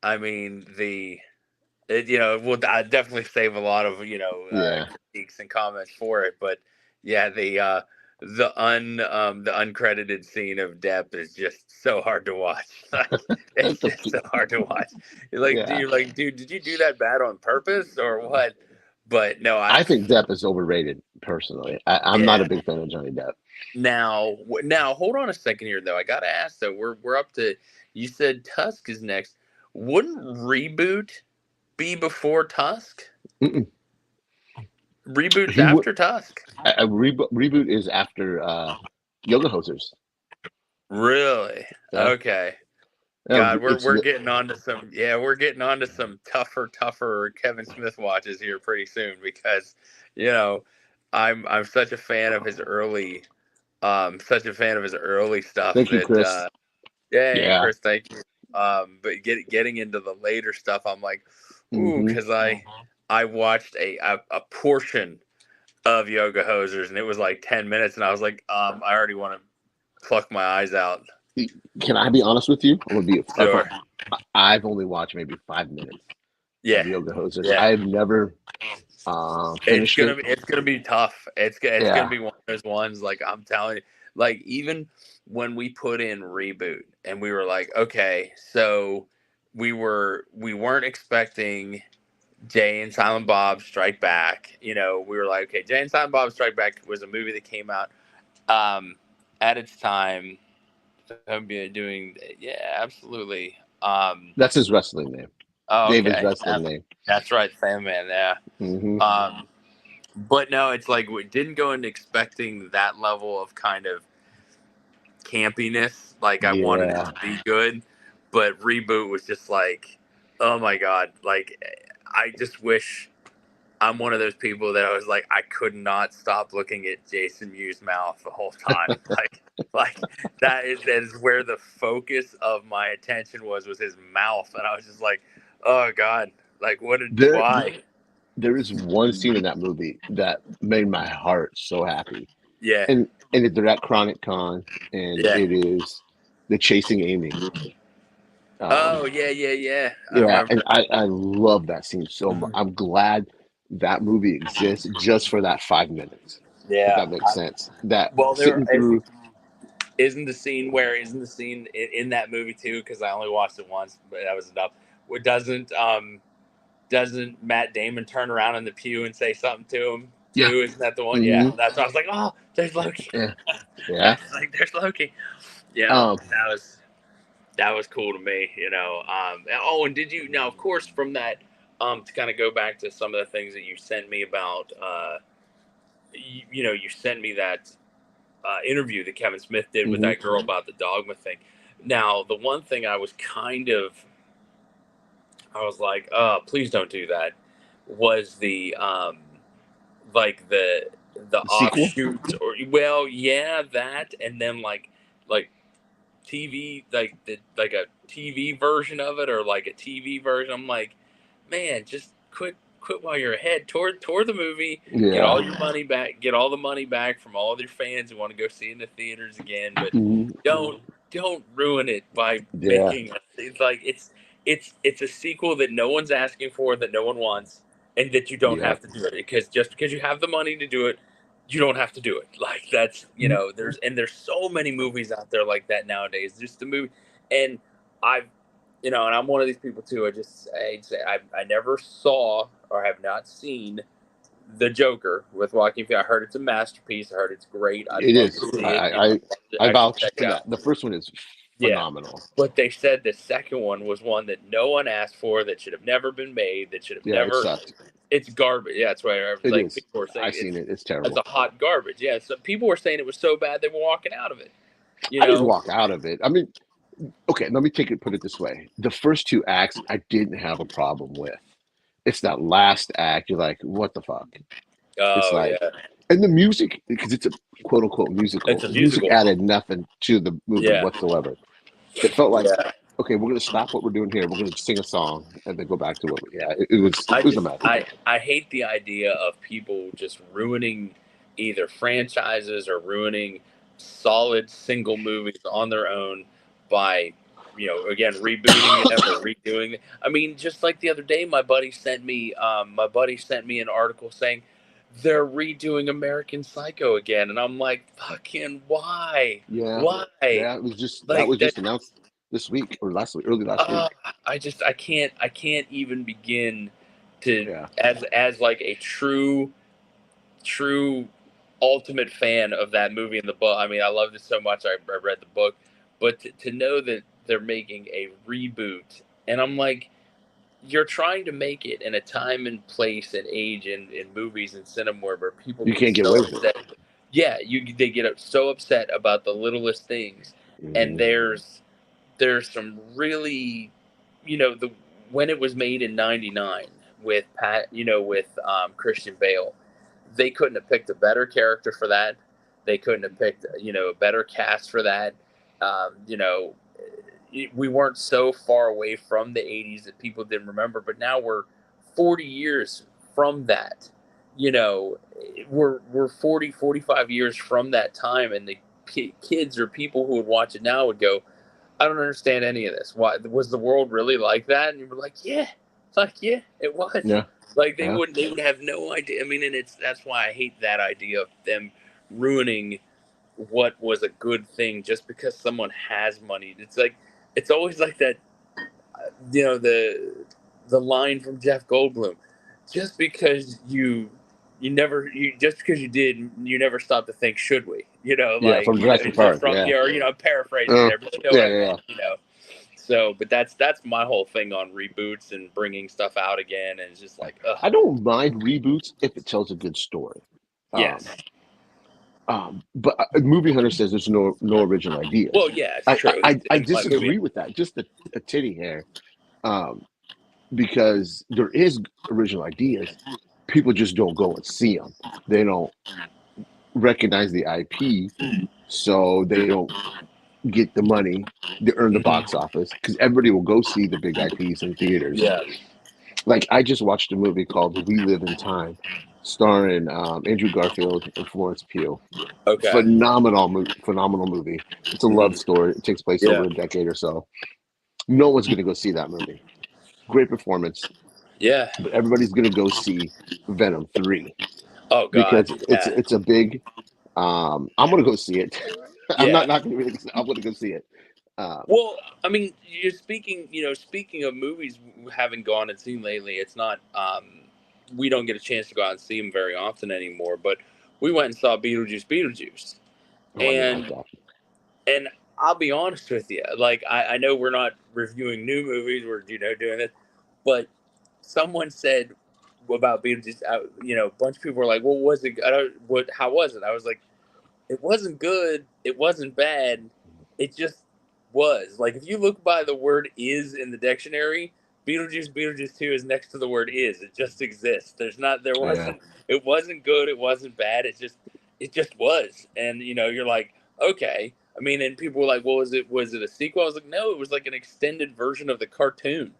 I mean we'll I definitely save a lot of, Yeah. critiques and comments for it, but yeah, the uncredited scene of Depp is just so hard to watch. It's That's a, just so hard to watch. yeah. You're like, dude, did you do that bad on purpose or what? But no, I think Depp is overrated personally. I'm not a yeah. big fan of Johnny Depp. Now, hold on a second here, though. I gotta ask though. We're up to. You said Tusk is next. Wouldn't Reboot be before Tusk? Mm-mm. Reboot's He would after Tusk. reboot is after Yoga Hosers. Really? Yeah. Okay. Yeah, God, we're getting on to some we're getting on to some tougher Kevin Smith watches here pretty soon because I'm such a fan of his early stuff Thank you, that Chris. yeah, Yeah. Chris, thank you. But getting into the later stuff, I'm like, ooh, Hmm. because I watched a portion of Yoga Hosers, and it was like 10 minutes, and I was like, I already want to pluck my eyes out. Can I be honest with you? I'm gonna be Sure. I've only watched maybe 5 minutes Yeah. of Yoga Hosers. Yeah. I've never finished it. It's gonna be tough. It's Yeah. gonna be one of those ones. Like I'm telling you, like even when we put in Reboot, and we were like, okay, so we weren't expecting Jay and Silent Bob Strike Back. We were like, okay, Jay and Silent Bob Strike Back was a movie that came out at its time. I'm doing, yeah, absolutely. That's his wrestling name. Oh, David's okay, wrestling name. that's right, Sandman. Yeah. Hmm. But no, it's like we didn't go into expecting that level of kind of campiness. Like I wanted it Yeah. to be good, but Reboot was just like, oh my God. Like I just wish I'm one of those people that I was like, I could not stop looking at Jason Mewes' mouth the whole time. like that is where the focus of my attention was his mouth. And I was just like, oh God, like why? There is one scene in that movie that made my heart so happy. Yeah. And they're at Chronic Con, and Yeah. it is the Chasing Amy. Oh yeah. I Yeah, remember. and I love that scene so much. I'm glad that movie exists just for that 5 minutes. If Yeah. that makes sense. That Well, sitting through. isn't the scene in that movie too? Because I only watched it once, but that was enough. What doesn't Matt Damon turn around in the pew and say something to him too? Yeah. Isn't that the one? Mhm. Yeah, that's why I was like, oh, there's Loki. Yeah. Yeah. Like there's Loki. Yeah, that was cool to me. Oh, and did you now? Of course, from that, to kind of go back to some of the things that you sent me about. You sent me that interview that Kevin Smith did with that girl about the dogma thing. Now, the one thing I was like, please don't do that, was the like the offshoots, or that, and then like TV, like a TV version of it, or like a TV version. I'm like, man, just quit while you're ahead. Toward the movie, Yeah. get all your money back, get all the money back from all of your fans who want to go see it in the theaters again. But don't ruin it by making it's like it's a sequel that no one's asking for, that no one wants, and that you don't Yep. have to do it, because just because you have the money to do it, you don't have to do it. Like, that's, there's so many movies out there like that nowadays. Just the movie, and I've, and I'm one of these people too. I never saw or have not seen the Joker with Joaquin Phoenix. I heard it's a masterpiece. I heard it's great. I'd It love is. to see it. I I should vouch check for it out. that. The first one is Yeah, phenomenal. but they said the second one was one that no one asked for, that should have never been made, that should have Yeah, it never. sucked. It's garbage. Yeah, that's why I was It like, is. people were saying I've seen it. It's it's terrible. a hot garbage. Yeah, so people were saying it was so bad they were walking out of it. I didn't walk out of it. I mean, okay, let me put it this way. The first two acts I didn't have a problem with. It's that last act, you're like, what the fuck? It's Oh like, yeah, and the music, because it's a quote unquote musical, it's a the music musical. added nothing to the movie Yeah, whatsoever. It felt like, yeah. okay, we're gonna stop what we're doing here. We're gonna sing a song and then go back to it was a mess. I hate the idea of people just ruining either franchises or ruining solid single movies on their own by, again, rebooting them or redoing it. I mean, just like the other day, my buddy sent me an article saying they're redoing American Psycho again, and I'm like, fucking why? Yeah, Why? yeah. That Like was that. just announced this week or last week, early last week. I can't even begin to, Yeah, as like a true ultimate fan of that movie and the book. I mean, I loved it so much. I read the book, but to know that they're making a reboot, and I'm like, you're trying to make it in a time and place and age in movies and cinema where people you get can't get so away with it. upset. Yeah, they get so upset about the littlest things, and Mhm. there's some really, the when it was made in '99 with Christian Bale, they couldn't have picked a better character for that. They couldn't have picked a better cast for that. We weren't so far away from the '80s that people didn't remember, but now we're 40 years from that. You know, we're 45 years from that time, and the kids or people who would watch it now would go, I don't understand any of this. Why was the world really like that? And you were like, yeah, it was. Yeah, Like yeah. they would have no idea. I mean, and that's why I hate that idea of them ruining what was a good thing just because someone has money. It's like, it's always like that. The line from Jeff Goldblum, just because just because you did, you never stop to think, should we? Yeah, from Jurassic Park. From, Yeah. or I'm paraphrasing Uh, there, but you know yeah, what I yeah, meant. yeah. So, but that's my whole thing on reboots and bringing stuff out again, and it's just like, ugh. I don't mind reboots if it tells a good story. Yes. But Movie Hunter says there's no original ideas. Well, yeah, it's I true. I It's my movie. disagree with that. Just a titty hair, because there is original ideas. People just don't go and see them. They don't recognize the IP, so they don't get the money to earn the box office because everybody will go see the big IPs in theaters. Yeah. Like I just watched a movie called We Live in Time, starring Andrew Garfield and Florence Pugh. Okay. Phenomenal movie. It's a love story. It takes place over a decade or so. No one's going to go see that movie. Great performance. Yeah. But everybody's going to go see Venom 3 Oh God. because Yeah. it's a big. I'm going to go see it. I'm Yeah. not going to. I'm going to go see it. Well, I mean, you're speaking of movies we haven't gone and seen lately. It's not. We don't get a chance to go out and see them very often anymore. But we went and saw Beetlejuice, I didn't and like that. and I'll be honest with you. Like, I know we're not reviewing new movies. We're doing this, but someone said about Beetlejuice. A bunch of people were like, "Well, was it? How was it?" I was like, "It wasn't good. It wasn't bad. It just was." Like, if you look by the word "is" in the dictionary, Beetlejuice 2 is next to the word "is." It just exists. There wasn't. Yeah. It wasn't good. It wasn't bad. It just was. And you're like, okay. I mean, and people were like, "Well, was it a sequel?" I was like, "No, it was like an extended version of the cartoon."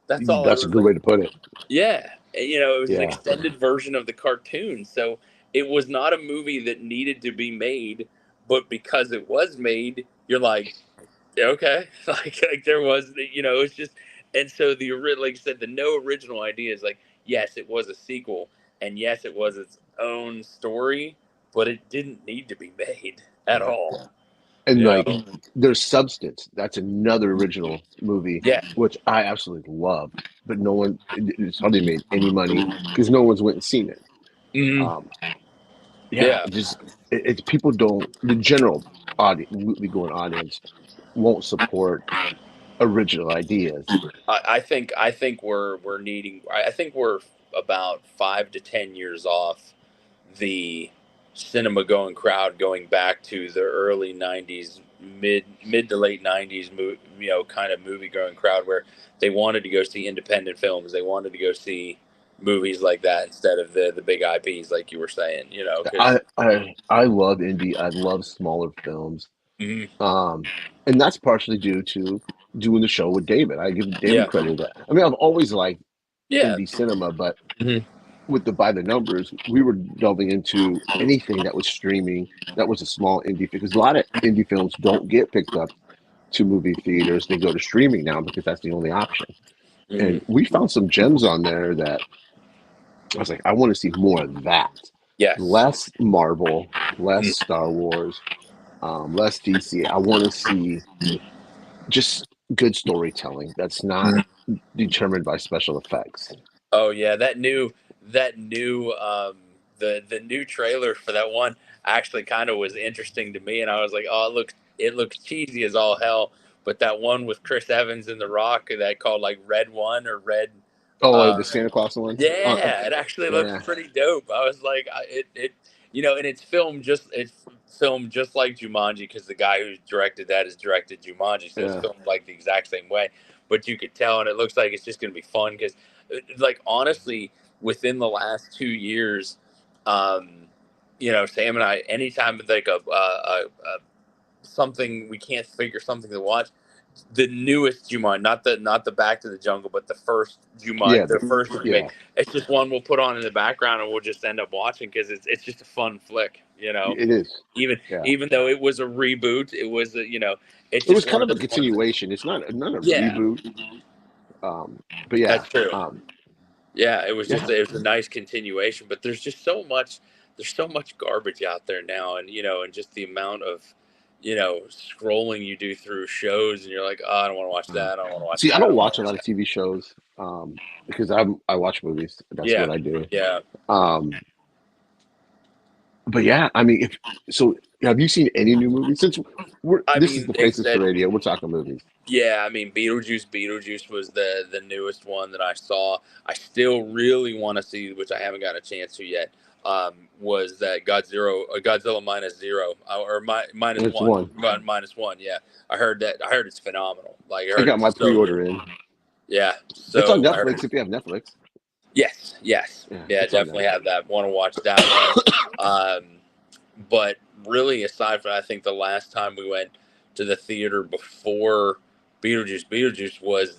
That's all. That's a good way to put it. Yeah, it was an extended version of the cartoon, so it was not a movie that needed to be made, but because it was made, you're like, okay, like there was, it's just, And so like you said, the no original idea is like, yes, it was a sequel, and yes, it was its own story, but it didn't need to be made at Yeah. all. And You like know? there's Substance. That's another original movie, Yeah. which I absolutely loved, but no one it's hardly made any money because no one's went and seen it. Hmm. Um, yeah, Yeah. it's people don't the general audience, movie going audience won't support original ideas. I think we're needing. I think we're about 5 to 10 years off the cinema going crowd going back to the early '90s, mid to late '90s, kind of movie going crowd where they wanted to go see independent films. They wanted to go see movies like that instead of the big IPs, like you were saying. Because I love indie. I love smaller films. Um, and that's partially due to doing the show with David. I give David yeah, credit. I mean, I've always liked yeah, indie cinema, but mhm, with the by the numbers, we were delving into anything that was streaming that was a small indie because a lot of indie films don't get picked up to movie theaters. They go to streaming now because that's the only option. And mhm, we found some gems on there that I was like, I want to see more of that. yes, Less Marvel, less mhm, Star Wars, less DC. I want to see just good storytelling that's not mhm. determined by special effects. Oh yeah, that new the new trailer for that one actually kind of was interesting to me, and I was like, oh, it looks cheesy as all hell, but that one with Chris Evans and The Rock that called like Red One or Red, Oh, uh, the Santa Claus one. yeah, it actually looks Yeah, pretty dope. I was like, and it's filmed just like Jumanji because the guy who directed that has directed Jumanji, so it's yeah. filmed like the exact same way. But you could tell, and it looks like it's just going to be fun because, like, honestly, within the last 2 years, um, Sam and I, anytime like a something we can't figure something to watch, the newest Jumanji, not the Back to the Jungle, but the first Yeah, Jumanji, the first yeah, remake. It's just one we'll put on in the background and we'll just end up watching because it's just a fun flick, it is. Even Yeah, even though it was a reboot, it was it's it was just kind one of of a those ones. continuation. It's not a Yeah, reboot. But that's yeah, true. Yeah, it was yeah. just it was a nice continuation, but there's so much garbage out there now, and just the amount of scrolling you do through shows, and you're like, oh, I don't want to watch that. I don't want to watch See, I that. I don't don't want watch to a watch lot of that. TV shows because I watch movies. That's Yeah, what I do. yeah. Um, but yeah, I mean, if so, have you seen any new movies? Since I this is mean, the Faces for Radio, we're talking movies. yeah. I mean, Beetlejuice was the newest one that I saw. I still really want to see, which I haven't got a chance to yet. Was that Godzilla minus zero or minus It's one, one. minus one? Yeah, I heard that. I heard it's phenomenal. Like I I heard got my it's so pre-order good. in. Yeah. It's on So I Netflix heard. if you have Netflix. Yes. Yes. Yeah, Yeah. it's on Definitely there. have that. Want to watch that one. Um, but really, aside from, I think the last time we went to the theater before Beetlejuice was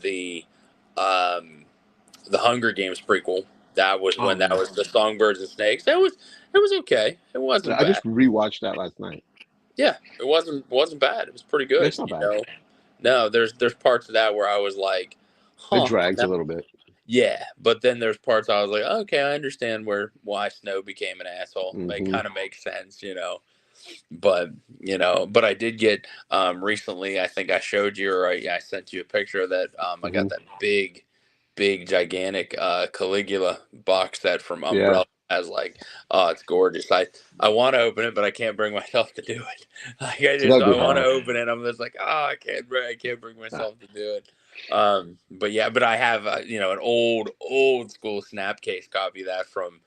um, the Hunger Games prequel. That was Oh when that yeah. was the Songbirds and Snakes. It was okay. It wasn't I bad. just rewatched that last night. Yeah, it wasn't bad. It was pretty good. It's not bad. No, there's parts of that where I was like, It huh. drags Now, a little bit. yeah, but then there's parts I was like, okay, I understand why Snow became an asshole. It Hmm. kind of makes sense. But I did get recently. I think I showed you, or I sent you a picture of that. I got Hmm. that big, gigantic Caligula box set from Yeah, Umbrella. As like, oh, it's gorgeous. I want to open it, but I can't bring myself to do it. Like so that'd I be want to hard. open it. I'm just like, oh, I can't bring Yeah. myself to do it. But yeah, but I have an old school Snapcase copy of that from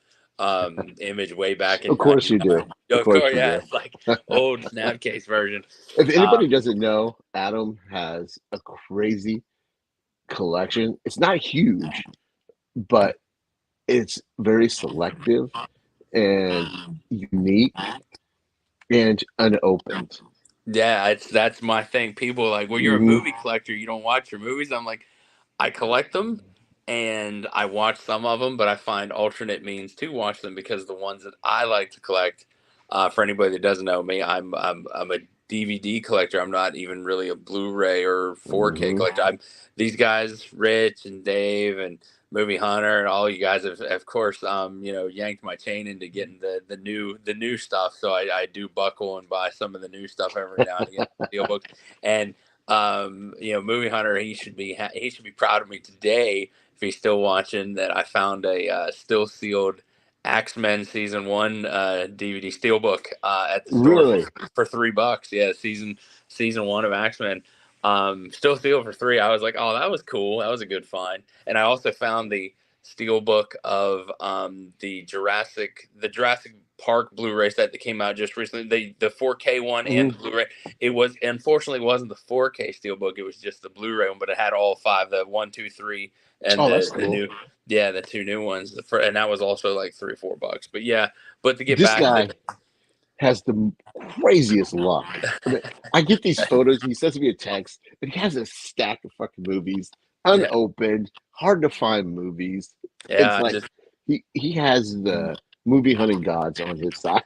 Image way back in Of course you do. '99. Of Of course course, you yeah, do. it's like old Snapcase version. If anybody Um, doesn't know, Adam has a crazy collection. It's not huge, but it's very selective and unique and unopened. yeah, that's my thing. People are like, well, you're a Hmm. movie collector. You don't watch your movies. I'm like, I collect them and I watch some of them, but I find alternate means to watch them because the ones that I like to collect. For anybody that doesn't know me, I'm a DVD collector. I'm not even really a Blu-ray or 4K Mhm. collector. These guys, Rich and Dave and Movie Hunter, and all you guys have, of course, yanked my chain into getting the new stuff. So I do buckle and buy some of the new stuff every now and again, steelbook. And Movie Hunter, he should be proud of me today if he's still watching. That I found a still sealed X-Men season 1 DVD steelbook at the store Really? for $3. Yeah, season 1 of X-Men. Still sealed for 3. I was like, oh, that was cool. That was a good find. And I also found the steelbook of the Jurassic Park Blu-ray set that came out just recently. The 4K one and the Blu-ray. It was, unfortunately, it wasn't the 4K steelbook. It was just the Blu-ray one, but it had all 5, the 1, 2, 3, and That's the cool. new. Yeah, the 2 new ones, and that was also like $3 or $4. But yeah, but to get This back guy to has the craziest luck. I get these photos. He sends me a text, and he has a stack of fucking movies, unopened, hard to find movies. It's yeah, like he has the movie hunting gods on his side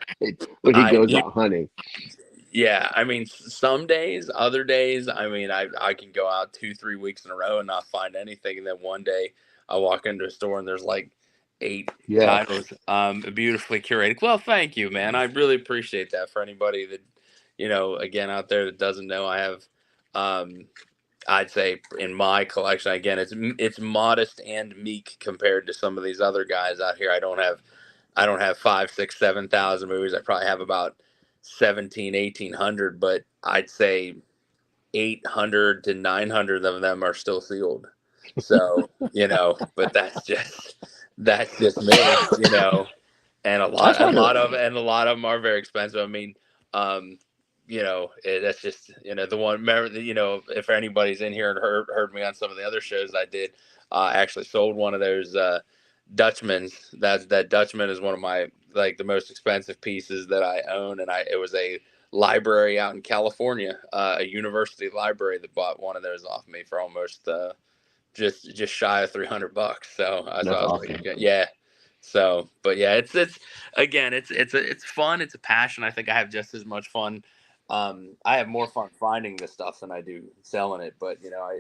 when he goes out hunting. Yeah, I mean, some days, other days, I mean, I can go out 2-3 weeks in a row and not find anything, and then one day I walk into a store and there's like 8 titles, beautifully curated. Well, thank you, man. I really appreciate that. For anybody that, again, out there that doesn't know, I have, I'd say in my collection, again, it's modest and meek compared to some of these other guys out here. I don't have 5, 6, 7,000 movies. I probably have about 17, 1,800, but I'd say 800 to 900 of them are still sealed. So, but that's just me, and a lot of them are very expensive. I mean, that's just, the one, remember, if anybody's in here and heard me on some of the other shows I did, I actually sold one of those, Dutchman's. That Dutchman is one of my, like, the most expensive pieces that I own, and it was a library out in California, a university library that bought one of those off me for almost just shy of $300. So I was awesome. like, yeah. So, but yeah, it's again, it's fun. It's a passion. I think I have just as much fun. I have more fun finding this stuff than I do selling it. But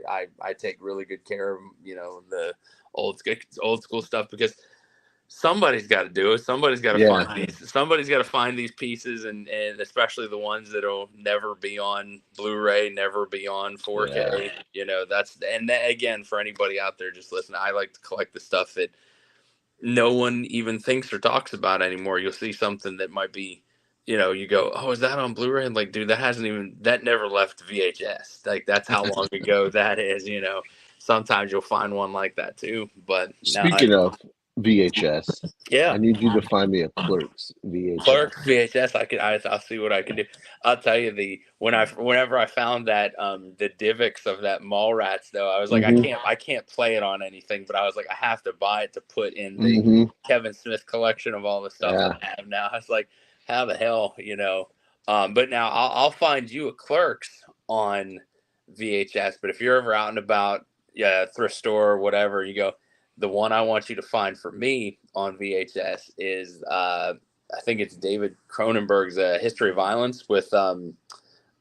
I take really good care of the old school stuff, because somebody's got to do it. Somebody's got to find these. Somebody's got to find these pieces, and especially the ones that'll never be on Blu-ray, never be on 4K. Again, for anybody out there just listening, I like to collect the stuff that no one even thinks or talks about anymore. You'll see something that might be, you go, oh, is that on Blu-ray? And like, dude, that never left VHS. Like, that's how long ago that is. Sometimes you'll find one like that too. But speaking of VHS, yeah, I need you to find me a Clerks VHS. Clerks VHS. I'll see what I can do. I'll tell you, whenever I found that the DivX of that Mallrats, though, I was like, I can't play it on anything, but I was like, I have to buy it to put in the Kevin Smith collection of all the stuff that I have now. I was like, how the hell, But now I'll find you a Clerks on VHS. But if you're ever out and about, thrift store or whatever, you go, the one I want you to find for me on VHS is I think it's David Cronenberg's History of Violence with Viggo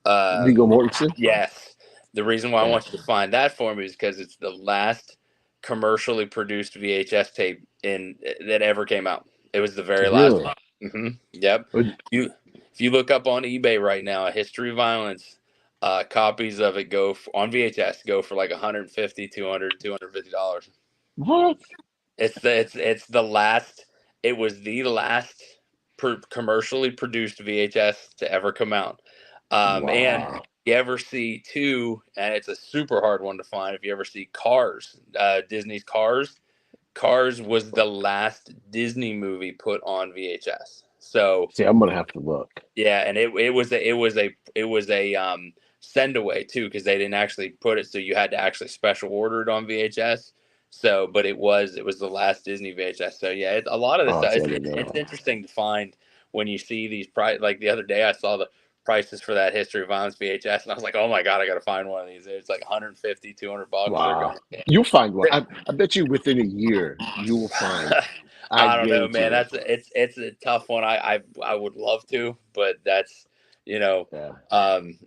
Mortensen. Yes. The reason why I want you to find that for me is because it's the last commercially produced VHS tape that ever came out. It was the very last one. Mm-hmm. Yep. If you look up on eBay right now, A History of Violence, copies of it on VHS go for like $150, $200, $250. What? It's the last. It was the last commercially produced VHS to ever come out. And you ever see too, and it's a super hard one to find. If you ever see Cars, Disney's Cars was the last Disney movie put on VHS. So see, I'm gonna have to look. Yeah, and it was a send away too, because they didn't actually put it, so you had to actually special order it on VHS. So, but it was the last Disney VHS. So yeah, it's a lot of this stuff. It's interesting to find when you see these price. Like the other day, I saw the prices for that History of Violence VHS, and I was like, oh my god, I got to find one of these. It's like $150, $200. Wow, you'll find one. I bet you within a year you will find. I don't know, man. It's a tough one. I would love to, but that's You know, Yeah.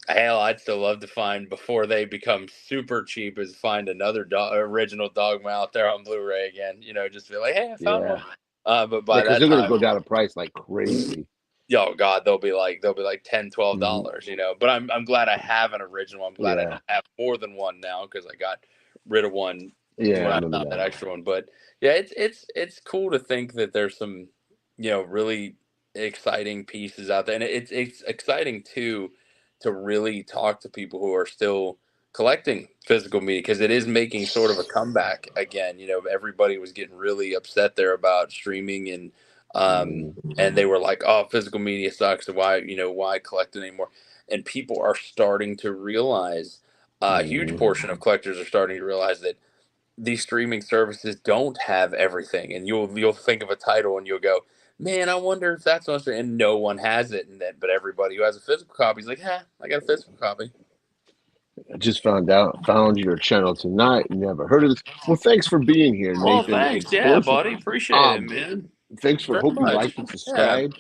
hell, I'd still love to find before they become super cheap is find another original Dogma out there on Blu-ray again. You know, just be like, hey, I found one. Yeah. But Yeah, by because that they're gonna time, go down in price like crazy. oh God, they'll be like $10, Mhm. $12. You know, but I'm glad I have an original. I'm glad I Yeah. don't have more than one now because I got rid of one Yeah, when I I remember found that that. extra one. But yeah, it's cool to think that there's some really exciting pieces out there, and it's exciting too to really talk to people who are still collecting physical media because it is making sort of a comeback again. You know, everybody was getting really upset there about streaming Mhm. and they were like, "Oh, physical media sucks. So why collect it anymore?" And people are starting to realize. A huge Mhm. portion of collectors are starting to realize that these streaming services don't have everything, and you'll think of a title and you'll go, "Man, I wonder if that's on." And no one has it, and then but everybody who has a physical copy is like, "Ha, I got a physical copy." I just found your channel tonight. Never heard of this. Well, thanks for being here, Well, Nathan thanks, yeah, Explosive. buddy, appreciate it, Um, man. thanks for Very hope you much. like and Yeah, subscribe.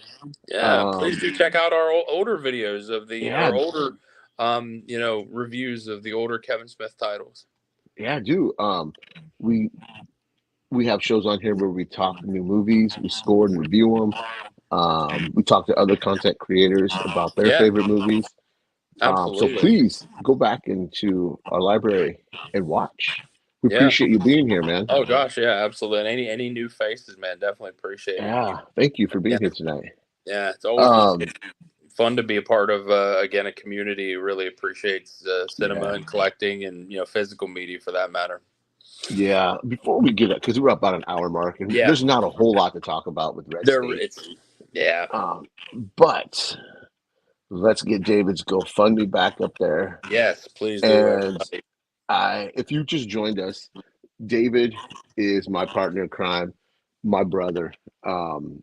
yeah. Please Um, do check out our older videos of the yeah, our older, reviews of the older Kevin Smith titles. yeah, I do. We we have shows on here where we talk new movies, we score and review them. We talk to other content creators about their Yeah, favorite movies. So absolutely. please go back into our library and watch. We Yeah. appreciate you being here, man. Oh gosh, yeah, absolutely. And any new faces, man, definitely appreciate it. Yeah, thank you for Yeah, being here tonight. yeah. It's always Um, fun to be a part of again a community who really appreciates cinema yeah, and collecting and physical media for that matter. yeah. Before we get it, because we're about an hour mark, and Yeah, there's not a whole lot to talk about with Red there State. it's yeah. Um, but let's get David's GoFundMe back up there. Yes, please do, And everybody. if you just joined us, David is my partner in crime, my brother. Um,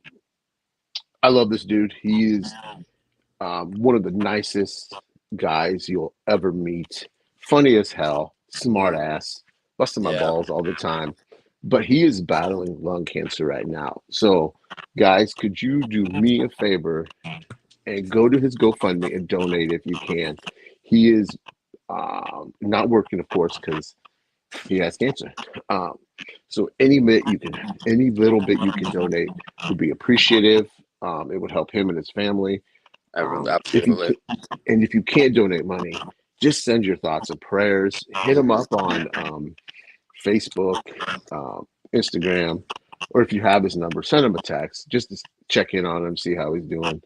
I love this dude. He is one of the nicest guys you'll ever meet. Funny as hell, smart Mhm. ass, busting my Yeah, balls all the time. But he is battling lung cancer right now. So, guys, could you do me a favor and go to his GoFundMe and donate if you can? He is not working, of course, because he has cancer. Um, so any little bit you can donate would be appreciative. It would help him and his family. If you absolutely. and if you can't donate money, just send your thoughts and prayers. Hit him up on Facebook, Instagram, or if you have his number, send him a text just to check in on him, see how he's doing.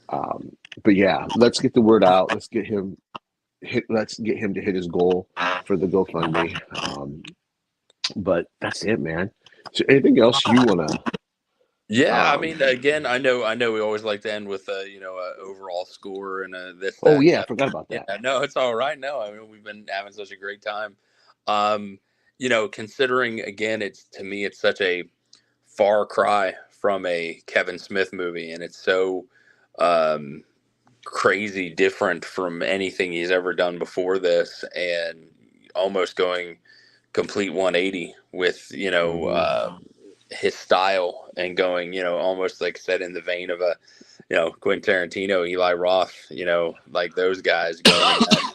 Um, but yeah, let's get the word out. Let's get him to hit his goal for the GoFundMe. But that's it, man. So anything else you wanna? Yeah, I Um, mean, again, I know we always like to end with a overall score and this, oh that, and the yeah, I other. forgot about Yeah, that. no, it's all right. No, I mean, we've been having such a great time. Um, considering again, it's to me, it's such a far cry from a Kevin Smith movie, and it's so um, crazy different from anything he's ever done before this, and almost going complete 180 with Hmm. his style and going almost like set in the vein of a Quentin Tarantino, Eli Roth, like those guys going in that.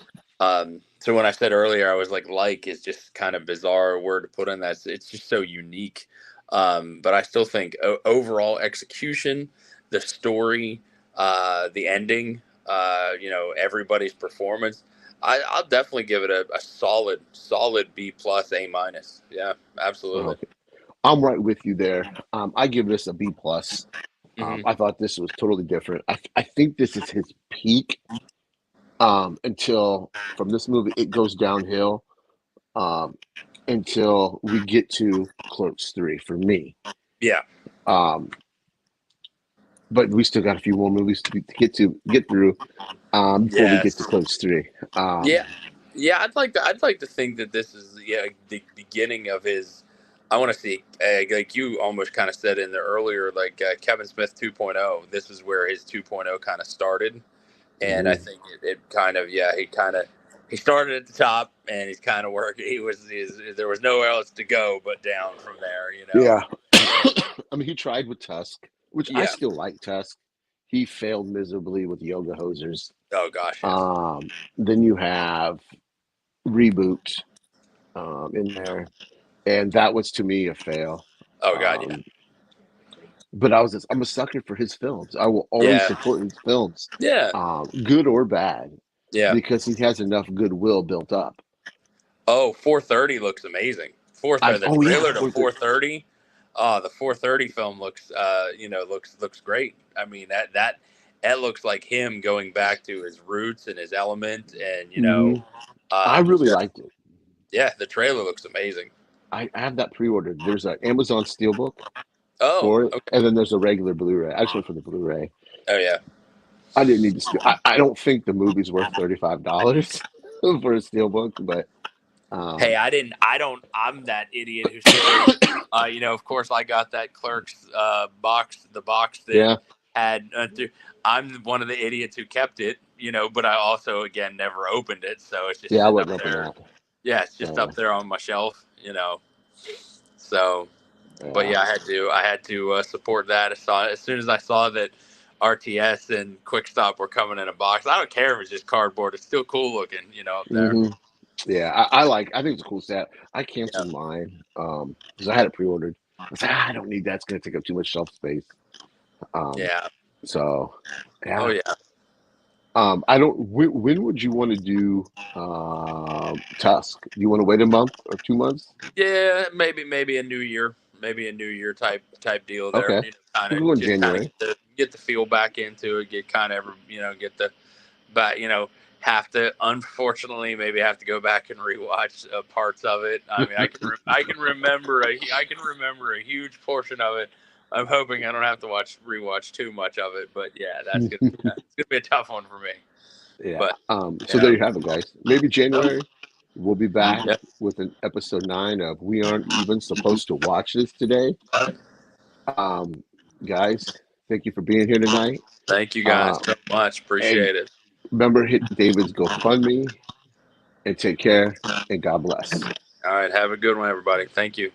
So when I said earlier, I was like is just kind of bizarre word to put on that. It's just so unique. But I still think overall execution, the story, the ending, everybody's performance. I'll definitely give it a solid B plus A minus. Yeah, absolutely. Okay, I'm right with you there. I give this a B plus. Hmm. I thought this was totally different. I think this is his peak. Until from this movie it goes downhill. Um, until we get to Clerks 3 for me. Yeah. Um, but we still got a few more movies to get through before we get to Yes. Clerks 3. Um, Yeah. Yeah. I'd like to think that this is the beginning of his. I want to see like you almost kind of said in the earlier like Kevin Smith 2.0. This is where his 2.0 kind of started, and I mhm. think it kind of he started at the top and he's kind of worked. There was nowhere else to go but down from there. Yeah. I mean, he tried with Tusk, which I Yeah. still like Tusk. he failed miserably with Yoga Hosers. Oh gosh, yes. Then you have Reboot in there, and that was to me a fail. Oh god, yeah. Um, but I'm a sucker for his films. I will always Yeah. support his films, Yeah. good or bad, Yeah. because he has enough goodwill built up. Oh, 430 looks amazing. The trailer to 430. The 430 film looks looks great. I mean that looks like him going back to his roots and his element, and I really liked it. Yeah, the trailer looks amazing. I have that pre-ordered. There's an Amazon Steelbook Oh, for it, okay. and then there's a regular Blu-ray. I just went for the Blu-ray. Oh yeah. I didn't need to steal. I don't think the movie's worth $35 for a Steelbook, but Hey, I'm that idiot who still, of course I got that Clerks box, the box that had. I'm one of the idiots who kept it, but I also again never opened it, so it's just I sitting wouldn't up open there. that. Yeah, it's just up there on my shelf, So, but yeah, I had to support that. As soon as I saw that RTS and Quick Stop were coming in a box. I don't care if it's just cardboard; it's still cool looking, up there. Yeah, I think it's a cool set. I canceled mine because I had it pre-ordered. I was like, I don't need that. It's going to take up too much shelf space. So, yeah. Oh yeah. I don't. When would you want to do Tusk? Do you want to wait a month or 2 months? Yeah, maybe a new year, type deal there. Okay. Get the feel back into it. Get kind of get the back. Have to unfortunately maybe have to go back and rewatch parts of it. I mean, I can remember a huge portion of it. I'm hoping I don't have to rewatch too much of it, but yeah, it's gonna be a tough one for me. Yeah. But, so there you have it, guys. Maybe January we'll be back with an episode 9 of We Aren't Even Supposed to Watch This Today. Guys, thank you for being here tonight. Thank you guys so much. Appreciate it. Remember, hit David's GoFundMe and take care and God bless. All right. Have a good one, everybody. Thank you.